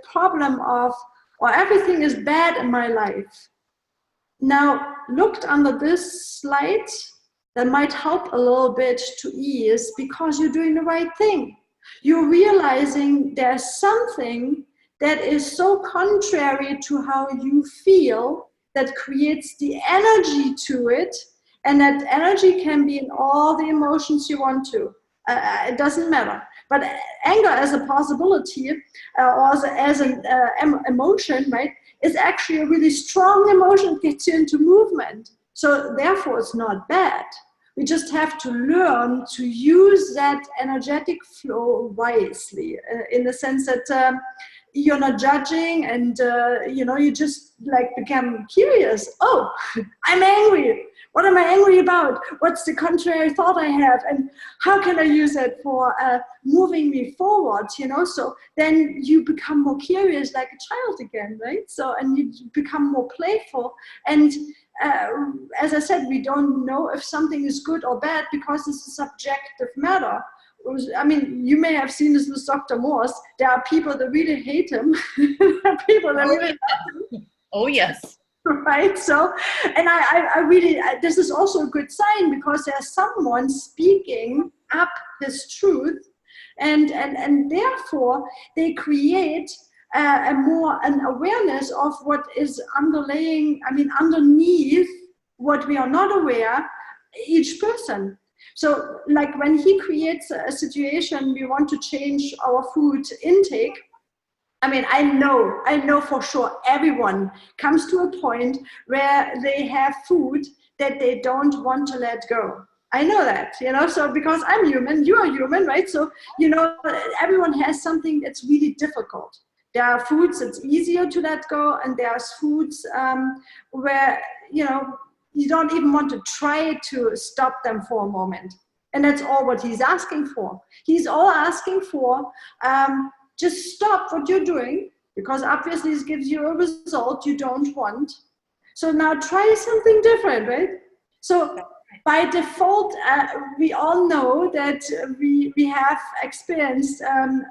problem of, or everything is bad in my life. Now, looked under this light, that might help a little bit to ease, because you're doing the right thing. You're realizing there's something that is so contrary to how you feel that creates the energy to it, and that energy can be in all the emotions you want to. It doesn't matter. But anger as a possibility, or as an emotion, right, is actually a really strong emotion. It gets you into movement. So therefore, it's not bad. We just have to learn to use that energetic flow wisely, in the sense that you're not judging, and you just become curious. Oh, I'm angry. What am I angry about? What's the contrary thought I have? And how can I use it for moving me forward, So then you become more curious like a child again, right? So, and you become more playful. And as I said, we don't know if something is good or bad because it's a subjective matter. I mean, you may have seen this with Dr. Morse. There are people that really hate him. There are people that really love him. Oh, yes. Right. So, and I really, this is also a good sign because there's someone speaking up his truth, and therefore they create an awareness of what is underneath what we are not aware, each person. So, like when he creates a situation, we want to change our food intake. I mean, I know for sure everyone comes to a point where they have food that they don't want to let go. I know that, so because I'm human, you are human, right? So, everyone has something that's really difficult. There are foods that's easier to let go, and there's foods where, you don't even want to try to stop them for a moment. And that's all what he's asking for. He's all asking for, just stop what you're doing, because obviously this gives you a result you don't want. So now try something different, right? So by default, we all know that we have experienced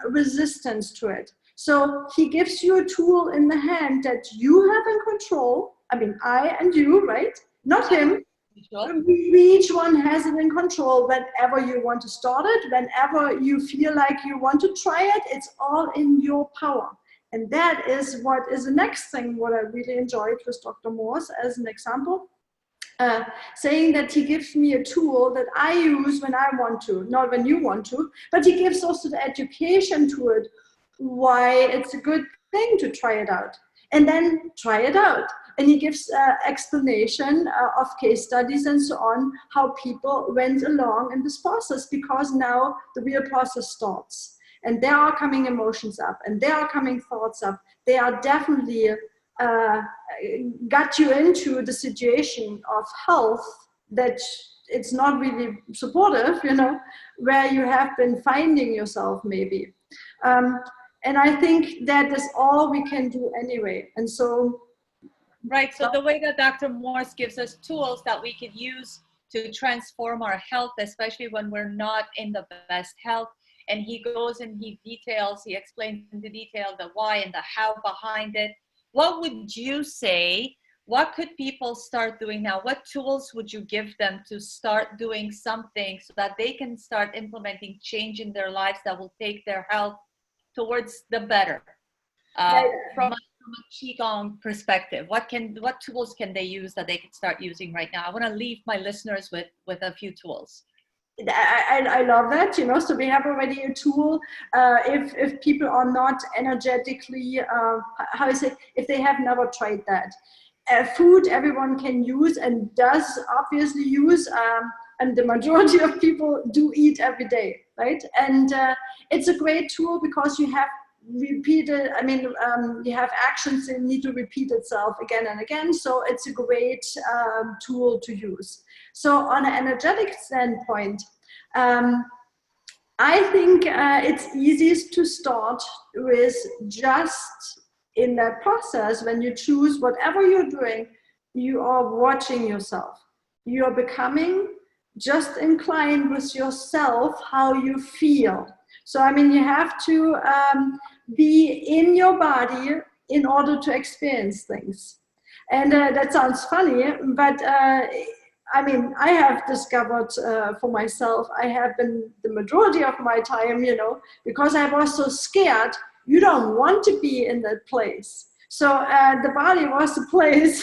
resistance to it. So he gives you a tool in the hand that you have in control. I mean, I and you, right? Not him. Sure. Each one has it in control whenever you want to start it, whenever you feel like you want to try it, it's all in your power. And that is what is the next thing, what I really enjoyed with Dr. Morse as an example, saying that he gives me a tool that I use when I want to, not when you want to, but he gives also the education to it, why it's a good thing to try it out. And then try it out. And he gives explanation of case studies and so on, how people went along in this process, because now the real process starts. And there are coming emotions up, and there are coming thoughts up. They are definitely got you into the situation of health that it's not really supportive, where you have been finding yourself maybe. And I think that is all we can do anyway. And so, right. So the way that Dr. Morse gives us tools that we can use to transform our health, especially when we're not in the best health. And he goes and he explains in the detail the why and the how behind it. What would you say? What could people start doing now? What tools would you give them to start doing something so that they can start implementing change in their lives that will take their health towards the better, from a Qigong perspective? What tools can they use that they can start using right now? I want to leave my listeners with a few tools. I love that, so we have already a tool. If people are not energetically, if they have never tried that. Food everyone can use and does obviously use, and the majority of people do eat every day, right? And it's a great tool because you have repeated, you have actions that need to repeat itself again and again. So it's a great tool to use. So on an energetic standpoint, I think it's easiest to start with just in that process. When you choose whatever you're doing, you are watching yourself. You are becoming just inclined with yourself, how you feel. So, you have to be in your body in order to experience things. And that sounds funny, but I have discovered for myself, I have been the majority of my time, because I was so scared, you don't want to be in that place. So the body was the place,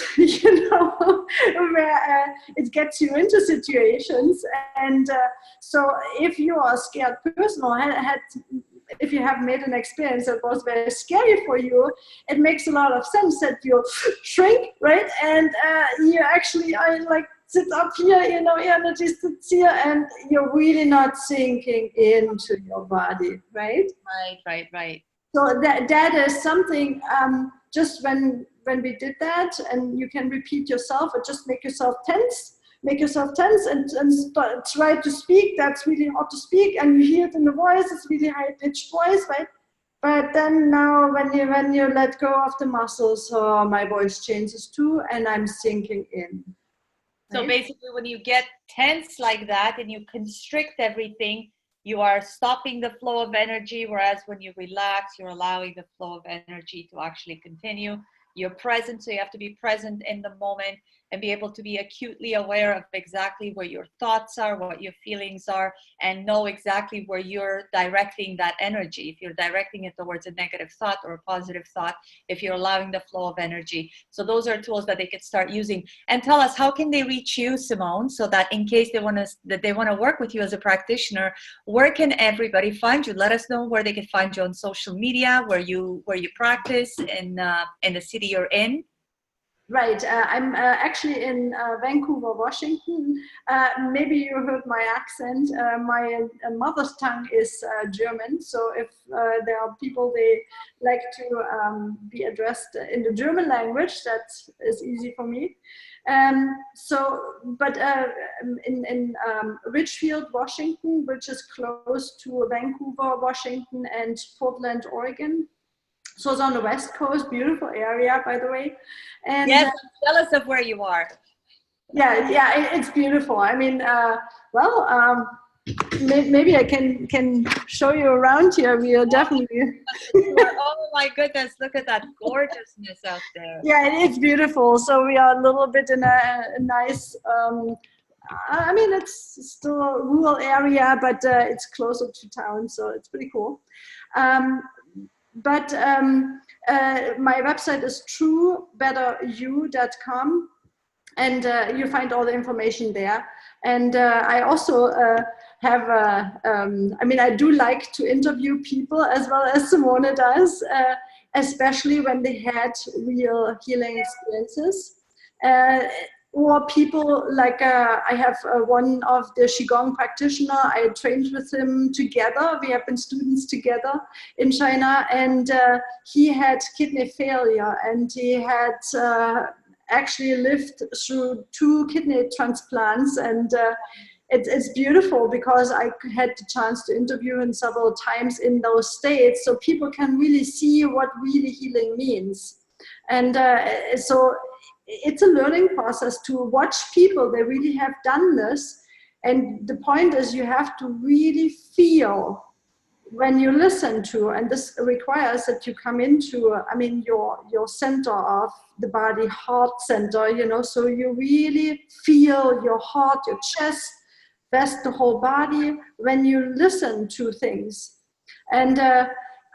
where it gets you into situations. And so if you are a scared person or if you have made an experience that was very scary for you, it makes a lot of sense that you shrink, right? And you actually are like, sit up here, your energy sits here, and you're really not sinking into your body, right? Right. So that is something, just when we did that, and you can repeat yourself or just make yourself tense, make yourself tense and try to speak. That's really hard to speak, and you hear it in the voice. It's really high pitched voice, right? But then now when you let go of the muscles, my voice changes too, and I'm sinking in. So basically, when you get tense like that and you constrict everything, you are stopping the flow of energy. Whereas when you relax, you're allowing the flow of energy to actually continue. You're present, so you have to be present in the moment and be able to be acutely aware of exactly where your thoughts are, what your feelings are, and know exactly where you're directing that energy. If you're directing it towards a negative thought or a positive thought, if you're allowing the flow of energy. So those are tools that they can start using. And tell us, how can they reach you, Simone, so that in case they want to work with you as a practitioner, where can everybody find you? Let us know where they can find you on social media, where you practice in the city you're in. Right, I'm actually in Vancouver, Washington. Maybe you heard my accent. My mother's tongue is German, so if there are people they like to be addressed in the German language, that is easy for me. But in Ridgefield, Washington, which is close to Vancouver, Washington, and Portland, Oregon. So it's on the West Coast, beautiful area, by the way. And yes, I'm jealous of where you are. Yeah, it's beautiful. I mean, maybe I can show you around here. We are definitely. Oh my goodness! Look at that gorgeousness out there. Yeah, it's beautiful. So we are a little bit in a nice. I mean, it's still a rural area, but it's closer to town, so it's pretty cool. But my website is truebetteryou.com, and you find all the information there. And I also have I mean, I do like to interview people as well as Simone does, especially when they had real healing experiences. Or people like I have one of the Qigong practitioner. I trained with him together. We have been students together in China, and he had kidney failure, and he had actually lived through 2 kidney transplants, and it's beautiful because I had the chance to interview him several times in those states, so people can really see what really healing means. And so it's a learning process to watch people. They really have done this. And the point is you have to really feel when you listen to, and this requires that you come into, I mean, your center of the body, heart center, you know, so you really feel your heart, your chest, vest the whole body when you listen to things. And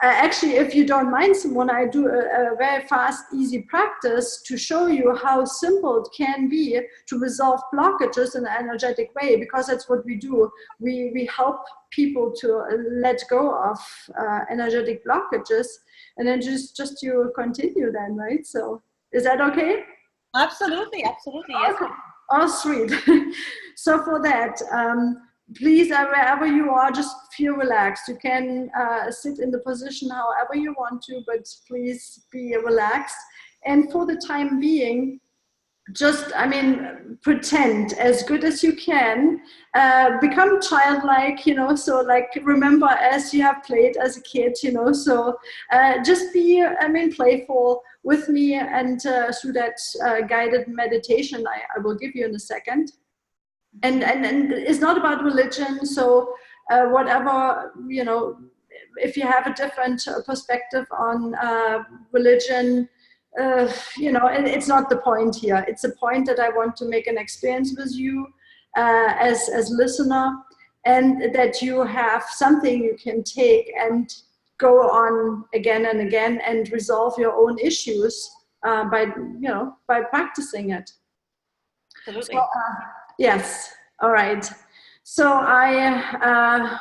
actually, if you don't mind, Simone, I do a very fast, easy practice to show you how simple it can be to resolve blockages in an energetic way, because that's what we do. We help people to let go of energetic blockages, and then just you continue then, right? So is that okay? Absolutely, yes. Okay. Oh, sweet. So for that, please, wherever you are, just feel relaxed. You can sit in the position however you want to, but please be relaxed. And for the time being, just, I mean, pretend as good as you can, become childlike, you know, so like remember as you have played as a kid, you know, so just be, I mean, playful with me, and through that guided meditation I will give you in a second. And it's not about religion, so whatever, you know, if you have a different perspective on religion, you know, it's not the point here. It's a point that I want to make an experience with you as listener, and that you have something you can take and go on again and again and resolve your own issues by, you know, by practicing it. Absolutely. So, yes. All right. So I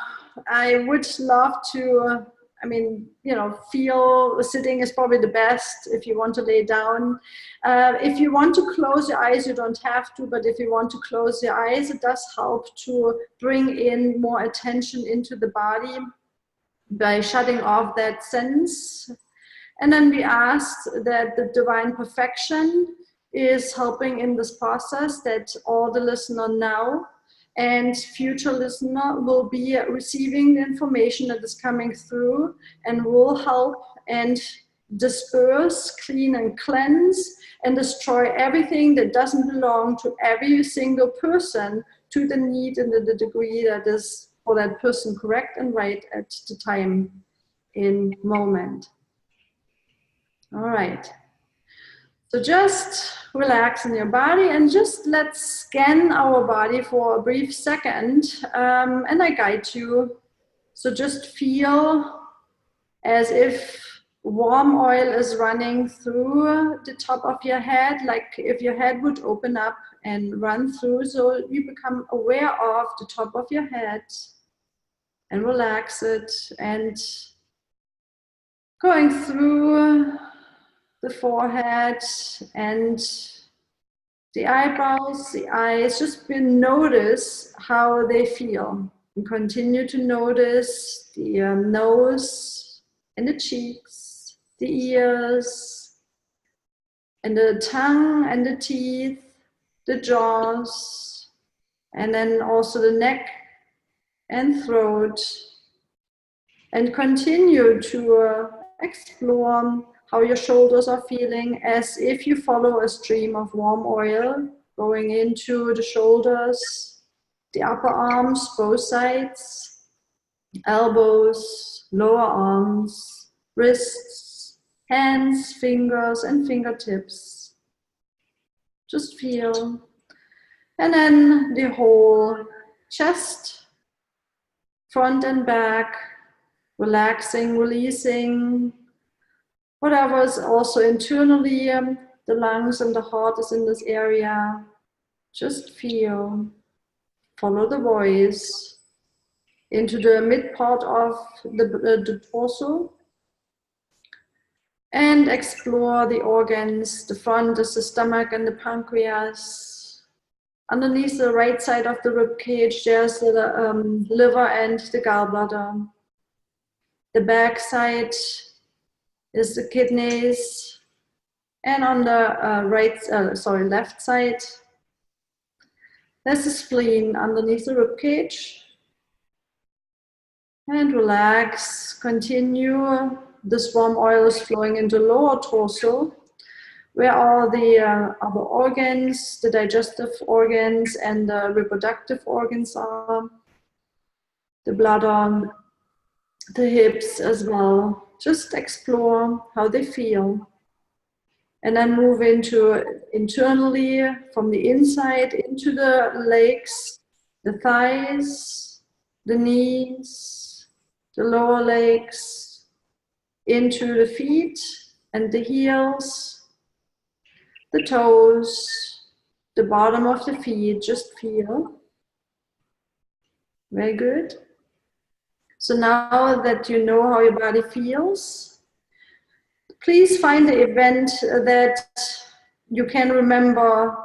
would love to, I mean, you know, feel sitting is probably the best if you want to lay down. If you want to close your eyes, you don't have to, but if you want to close your eyes, it does help to bring in more attention into the body by shutting off that sense. And then we asked that the divine perfection is helping in this process, that all the listener now and future listener will be receiving the information that is coming through and will help and disperse, clean and cleanse and destroy everything that doesn't belong to every single person to the need and the degree that is for that person correct and right at the time in moment. All right. So just relax in your body and just let's scan our body for a brief second, and I guide you. So just feel as if warm oil is running through the top of your head, like if your head would open up and run through, so you become aware of the top of your head and relax it, and going through the forehead and the eyebrows, the eyes. Just notice how they feel, and continue to notice the nose and the cheeks, the ears, and the tongue and the teeth, the jaws, and then also the neck and throat, and continue to explore how your shoulders are feeling, as if you follow a stream of warm oil going into the shoulders, the upper arms, both sides, elbows, lower arms, wrists, hands, fingers, and fingertips. Just feel. And then the whole chest, front and back, relaxing, releasing. Whatever is also internally, the lungs and the heart is in this area. Just feel. Follow the voice into the mid part of the torso. And explore the organs. The front is the stomach and the pancreas. Underneath the right side of the rib cage, there's the liver and the gallbladder. The back side is the kidneys, and on the left side, there's the spleen underneath the rib cage. And relax, continue. This warm oil is flowing into lower torso, where all the other organs, the digestive organs and the reproductive organs are, the bladder, the hips as well. Just explore how they feel. And then move into internally, from the inside into the legs, the thighs, the knees, the lower legs, into the feet and the heels, the toes, the bottom of the feet. Just feel. Very good. So now that you know how your body feels, please find the event that you can remember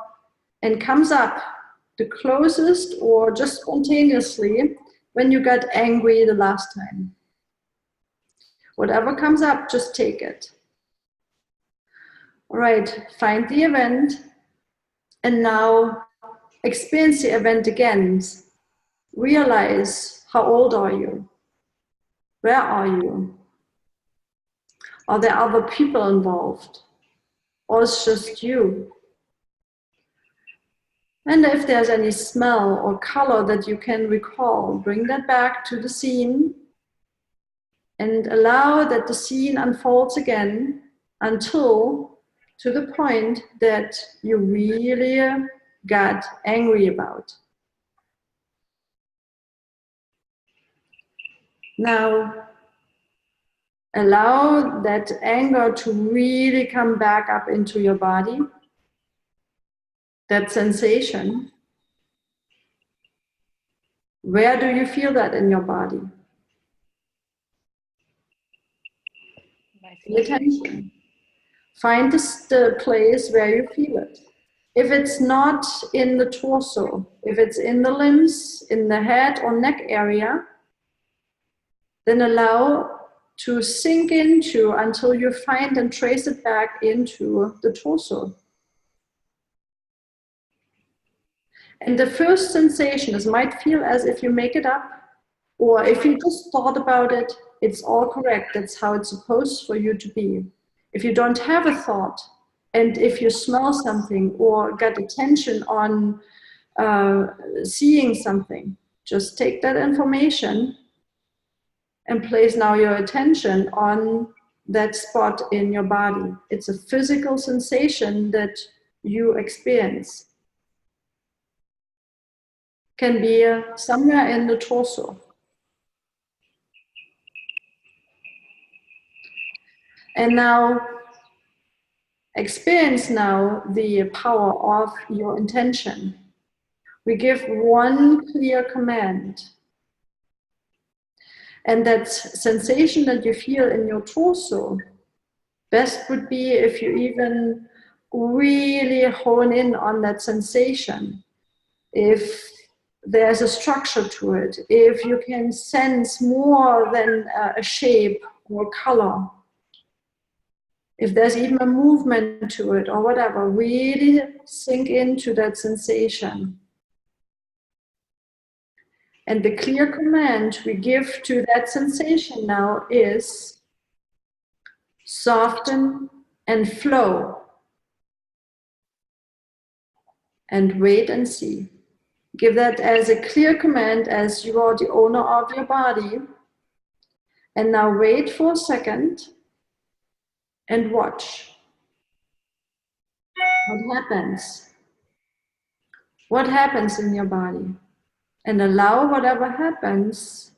and comes up the closest, or just spontaneously, when you got angry the last time. Whatever comes up, just take it. All right, find the event and now experience the event again. Realize, how old are you? Where are you? Are there other people involved? Or it's just you? And if there's any smell or color that you can recall, bring that back to the scene and allow that the scene unfolds again until to the point that you really got angry about. Now, allow that anger to really come back up into your body, that sensation. Where do you feel that in your body? Pay attention. Find the place where you feel it. If it's not in the torso, if it's in the limbs, in the head or neck area, then allow to sink into until you find and trace it back into the torso. And the first sensation, this might feel as if you make it up, or if you just thought about it, it's all correct. That's how it's supposed for you to be. If you don't have a thought, and if you smell something or get attention on seeing something, just take that information and place now your attention on that spot in your body. It's a physical sensation that you experience. Can be somewhere in the torso. And now experience now the power of your intention. We give one clear command. And that sensation that you feel in your torso, best would be if you even really hone in on that sensation. If there's a structure to it, if you can sense more than a shape or color, if there's even a movement to it or whatever, really sink into that sensation. And the clear command we give to that sensation now is soften and flow. And wait and see. Give that as a clear command as you are the owner of your body. And now wait for a second and watch. What happens? What happens in your body? And allow whatever happens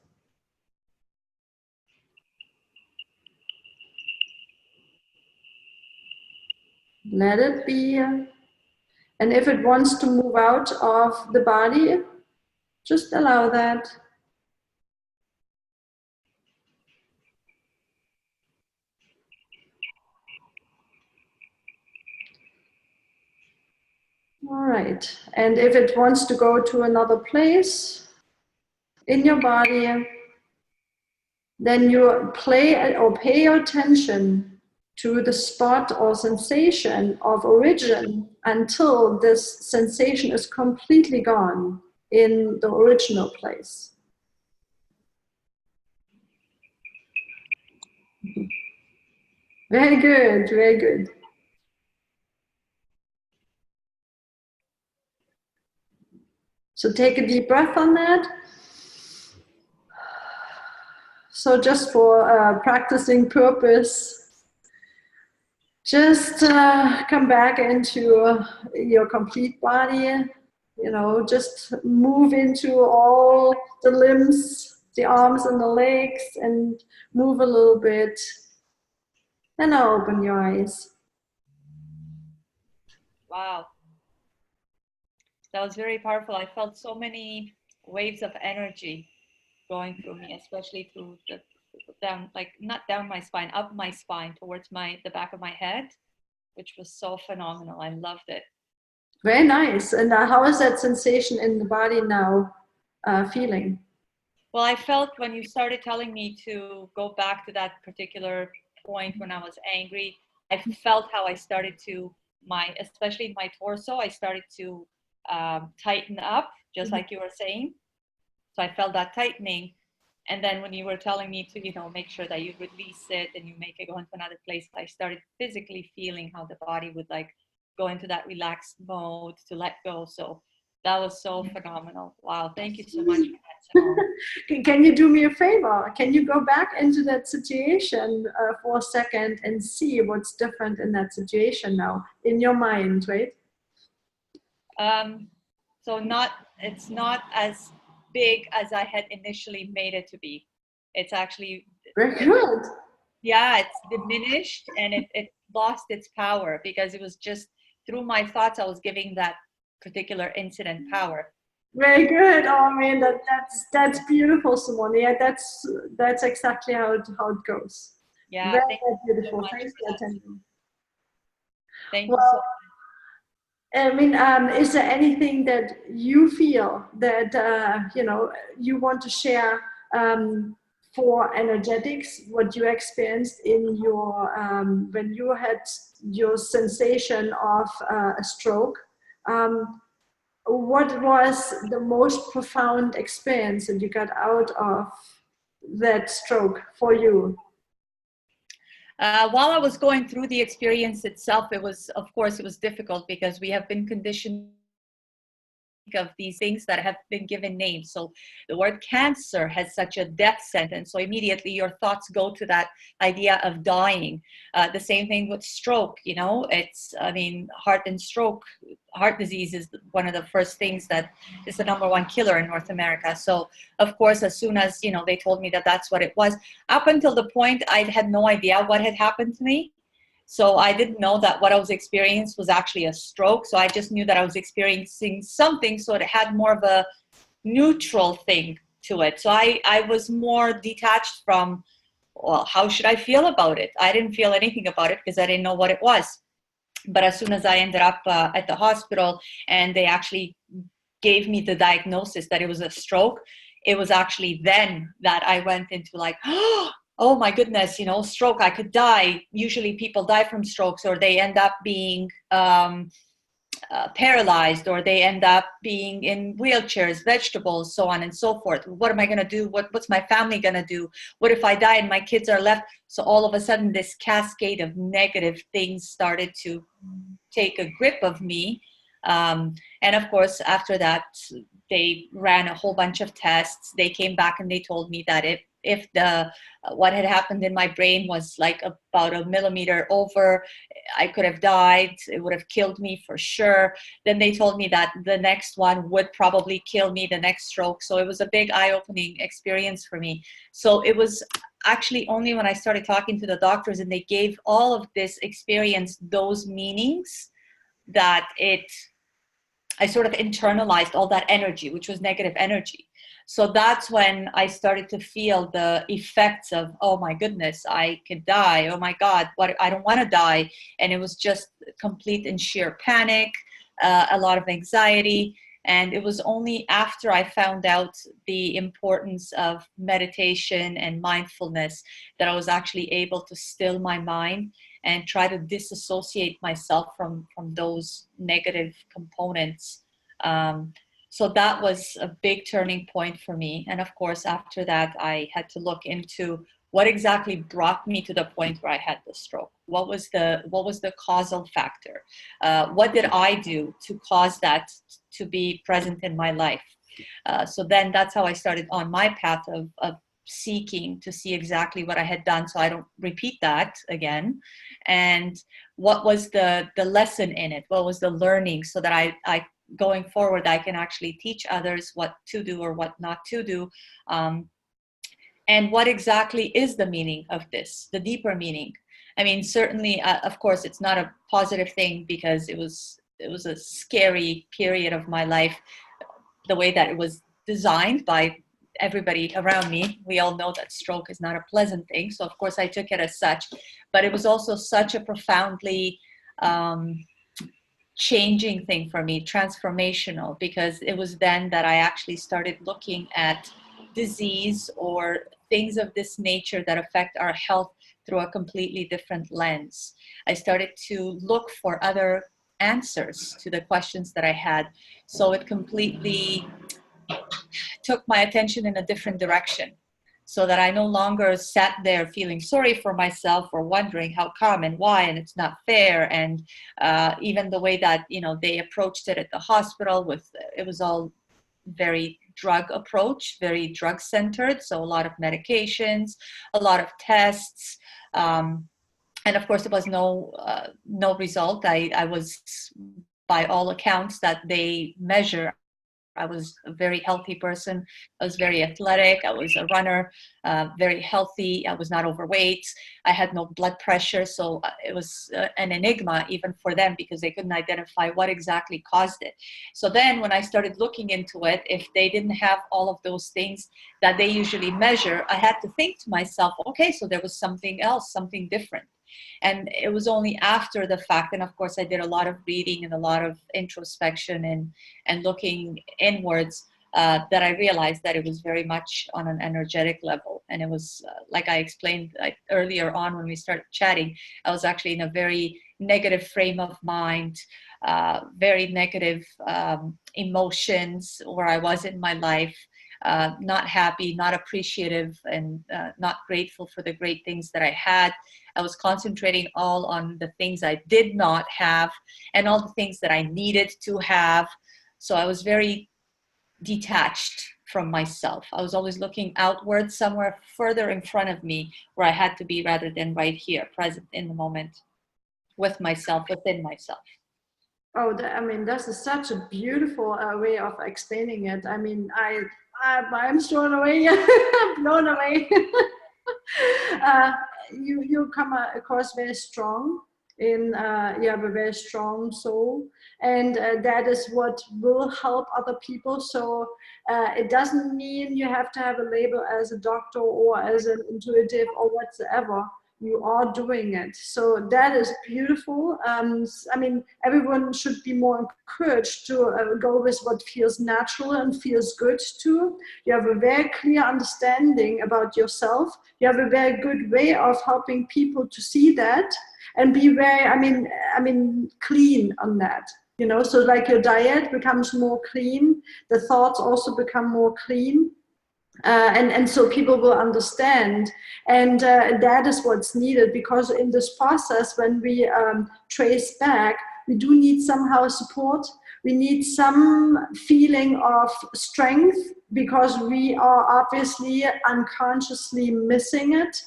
let it be. And if it wants to move out of the body, just allow that. All right. And if it wants to go to another place in your body, then you play or pay your attention to the spot or sensation of origin until this sensation is completely gone in the original place. Very good, very good. So take a deep breath on that. So just for practicing purpose, just come back into your complete body, you know, just move into all the limbs, the arms and the legs, and move a little bit. And now open your eyes. Wow. That was very powerful. I felt so many waves of energy going through me, especially through the down, like not down my spine, up my spine towards the back of my head, which was so phenomenal. I loved it. Very nice. And how is that sensation in the body now feeling? Well, I felt when you started telling me to go back to that particular point when I was angry, I felt how I started to, especially my torso, I started to tighten up, just like you were saying. So I felt that tightening. And then when you were telling me to, you know, make sure that you release it and you make it go into another place, I started physically feeling how the body would like go into that relaxed mode to let go. So that was so phenomenal. Wow. Thank you so much for that, Simone. Can you do me a favor? Can you go back into that situation for a second and see what's different in that situation now in your mind, right? So it's not as big as I had initially made it to be. It's actually very good. Yeah, it's diminished and it lost its power because it was just through my thoughts I was giving that particular incident power. Very good. Oh, I mean that's beautiful, Simone. Yeah, that's exactly how it goes. Yeah, very beautiful. So Thanks for attending. Thank you so much. I mean, is there anything that you feel that you know you want to share for energetics? What you experienced in your when you had your sensation of a stroke? what was the most profound experience that you got out of that stroke for you? While I was going through the experience itself, it was, of course, it was difficult because we have been conditioned of these things that have been given names. So the word cancer has such a death sentence. So immediately your thoughts go to that idea of dying. The same thing with stroke, you know, it's, I mean, heart disease is one of the first things that is the #1 killer in North America. So of course, as soon as, you know, they told me that that's what it was, up until the point I had no idea what had happened to me. So I didn't know that what I was experiencing was actually a stroke. So I just knew that I was experiencing something. So it had more of a neutral thing to it. So I was more detached from, well, how should I feel about it? I didn't feel anything about it because I didn't know what it was. But as soon as I ended up at the hospital and they actually gave me the diagnosis that it was a stroke, it was actually then that I went into like, oh my goodness, you know, stroke, I could die. Usually people die from strokes, or they end up being paralyzed, or they end up being in wheelchairs, vegetables, so on and so forth. What am I going to do? What's my family going to do? What if I die and my kids are left? So all of a sudden, this cascade of negative things started to take a grip of me. And of course, after that, they ran a whole bunch of tests. They came back and they told me that if what had happened in my brain was like about a millimeter over, I could have died. It would have killed me for sure. Then they told me that the next one would probably kill me, the next stroke. So it was a big eye-opening experience for me. So it was actually only when I started talking to the doctors and they gave all of this experience those meanings that I sort of internalized all that energy, which was negative energy. So that's when I started to feel the effects of, oh my goodness, I could die. Oh my God, what, I don't want to die. And it was just complete and sheer panic, a lot of anxiety. And it was only after I found out the importance of meditation and mindfulness that I was actually able to still my mind and try to disassociate myself from those negative components. So that was a big turning point for me. And of course, after that, I had to look into what exactly brought me to the point where I had the stroke. What was the causal factor? What did I do to cause that to be present in my life? So then that's how I started on my path of seeking to see exactly what I had done so I don't repeat that again. And what was the lesson in it? What was the learning, so that I going forward, I can actually teach others what to do or what not to do. And what exactly is the meaning of this, the deeper meaning? I mean, certainly, of course, it's not a positive thing because it was a scary period of my life, the way that it was designed by everybody around me. We all know that stroke is not a pleasant thing. So of course I took it as such, but it was also such a profoundly changing thing for me, transformational, because it was then that I actually started looking at disease or things of this nature that affect our health through a completely different lens. I started to look for other answers to the questions that I had. So it completely took my attention in a different direction, so that I no longer sat there feeling sorry for myself or wondering how come and why, and it's not fair. And even the way that, you know, they approached it at the hospital it was all very drug approach, very drug centered. So a lot of medications, a lot of tests. And of course, there was no result. I was, by all accounts that they measure, I was a very healthy person. I was very athletic. I was a runner, very healthy. I was not overweight. I had no blood pressure. So it was an enigma even for them, because they couldn't identify what exactly caused it. So then when I started looking into it, if they didn't have all of those things that they usually measure, I had to think to myself, okay, so there was something else, something different. And it was only after the fact, and of course I did a lot of reading and a lot of introspection and looking inwards, that I realized that it was very much on an energetic level. And it was, like I explained earlier on when we started chatting, I was actually in a very negative frame of mind, very negative emotions where I was in my life, not happy, not appreciative, and not grateful for the great things that I had. I was concentrating all on the things I did not have and all the things that I needed to have. So I was very detached from myself. I was always looking outward, somewhere further in front of me where I had to be, rather than right here, present in the moment with myself, within myself. Oh, I mean, this is such a beautiful way of explaining it. I mean, I'm blown away, blown away. You come across very strong. You have a very strong soul, and that is what will help other people. So it doesn't mean you have to have a label as a doctor or as an intuitive or whatsoever. You are doing it, so that is beautiful. I mean, everyone should be more encouraged to go with what feels natural and feels good too. You have a very clear understanding about yourself. You have a very good way of helping people to see that and be very, I mean, clean on that. You know, so like your diet becomes more clean, the thoughts also become more clean. And so people will understand, and that is what's needed, because in this process, when we trace back, we do need somehow support. We need some feeling of strength, because we are obviously unconsciously missing it.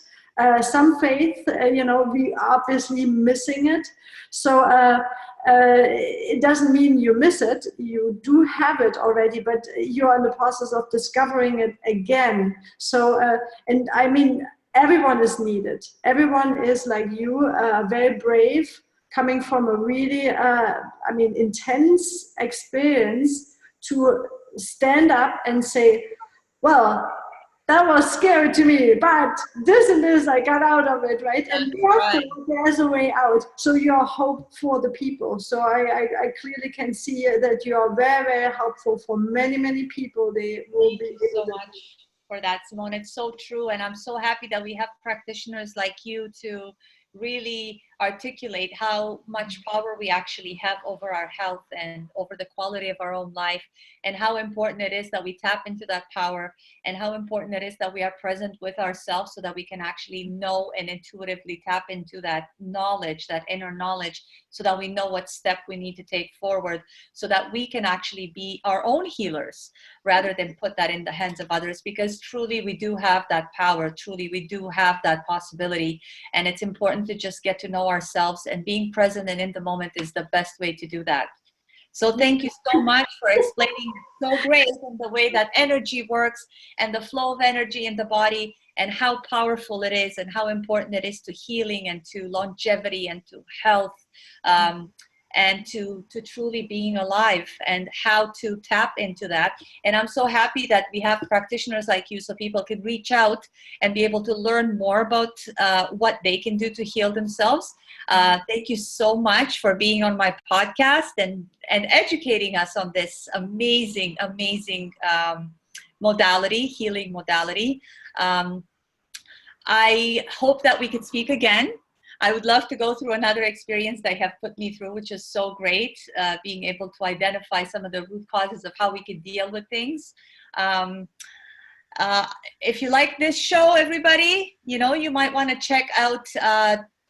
Some faith, we are obviously missing it. So it doesn't mean you miss it. You do have it already, but you're in the process of discovering it again. So, and I mean, everyone is needed. Everyone is like you, very brave, coming from a really, intense experience, to stand up and say, well, that was scary to me, but this and this, I got out of it, right? And there's a way out. So you're hope for the people. So I clearly can see that you are very, very helpful for many, many people. They will be. Thank you so much for that, Simone. It's so true. And I'm so happy that we have practitioners like you to really articulate how much power we actually have over our health and over the quality of our own life, and how important it is that we tap into that power, and how important it is that we are present with ourselves so that we can actually know and intuitively tap into that knowledge, that inner knowledge, so that we know what step we need to take forward, so that we can actually be our own healers rather than put that in the hands of others. Because truly we do have that power, truly we do have that possibility, and it's important to just get to know ourselves, and being present and in the moment is the best way to do that. So thank you so much for explaining it so great, and the way that energy works and the flow of energy in the body, and how powerful it is, and how important it is to healing and to longevity and to health, and to truly being alive, and how to tap into that. And I'm so happy that we have practitioners like you, so people can reach out and be able to learn more about what they can do to heal themselves. Thank you so much for being on my podcast and educating us on this amazing modality, healing modality. I hope that we could speak again. I would love to go through another experience that you have put me through, which is so great, being able to identify some of the root causes of how we could deal with things. If you like this show, everybody, you might want to check out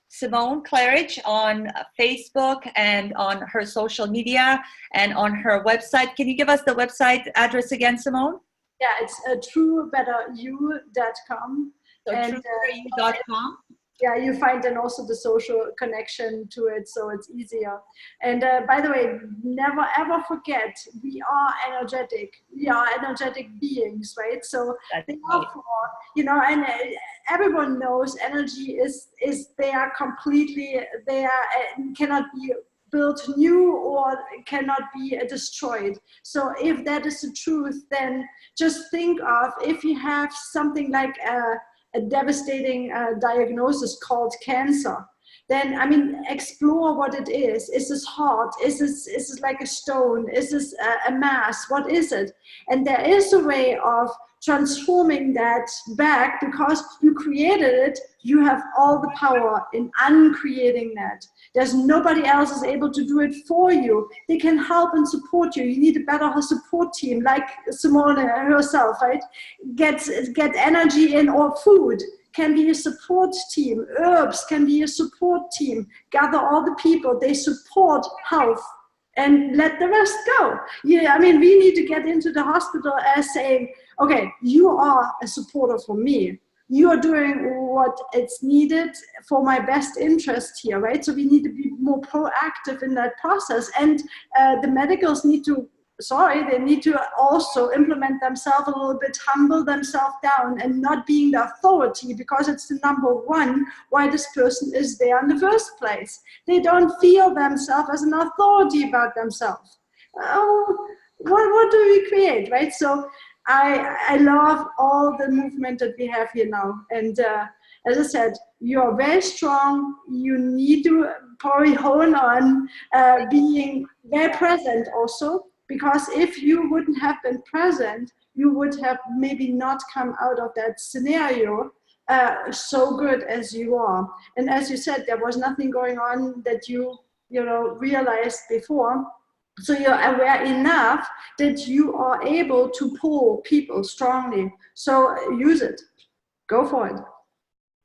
Simone Claridge on Facebook and on her social media and on her website. Can you give us the website address again, Simone? Yeah, it's truebetteryou.com. So truebetteryou.com. Yeah, you find then also the social connection to it, so it's easier. And by the way, never ever forget, we are energetic. We are energetic beings, right? So therefore, and everyone knows energy is they are cannot be built new or cannot be destroyed. So if that is the truth, then just think of, if you have something like a devastating diagnosis called cancer, then, I mean, explore what it is. Is this hard? Is this like a stone? Is this a mass? What is it? And there is a way of transforming that back, because you created it. You have all the power in uncreating that. There's nobody else is able to do it for you. They can help and support you. You need a better support team, like Simone herself, right? Get energy in, or food can be a support team. Herbs can be a support team. Gather all the people, they support health, and let the rest go. Yeah, I mean, we need to get into the hospital as saying, okay, you are a supporter for me. You are doing what it's needed for my best interest here, right? So we need to be more proactive in that process. And the medicals need to, they need to also implement themselves a little bit, humble themselves down, and not being the authority, because it's the number one why this person is there in the first place. They don't feel themselves as an authority about themselves. Oh, what do we create, right? So I love all the movement that we have here now. And as I said, you're very strong. You need to probably hone on being very present also, because if you wouldn't have been present, you would have maybe not come out of that scenario so good as you are. And as you said, there was nothing going on that you realized before. So you're aware enough that you are able to pull people strongly. So use it. Go for it.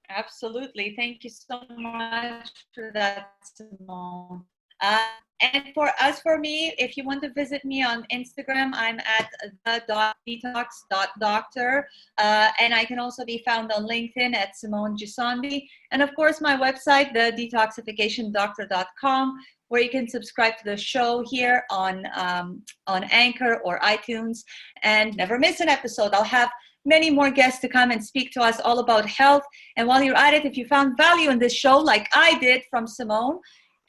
Absolutely. Thank you so much for that, Simone. And for me, if you want to visit me on Instagram, I'm at the.detox.doctor. And I can also be found on LinkedIn at Simone Gisondi. And of course, my website, thedetoxificationdoctor.com, where you can subscribe to the show here on Anchor or iTunes and never miss an episode. I'll have many more guests to come and speak to us all about health. And while you're at it, if you found value in this show, like I did from Simone,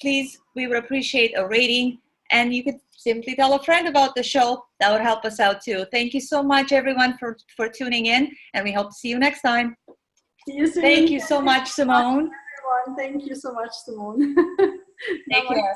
please, we would appreciate a rating. And you could simply tell a friend about the show. That would help us out too. Thank you so much, everyone, for tuning in. And we hope to see you next time. See you soon. Thank you so much, Simone. Everyone, thank you so much, Simone. Take care.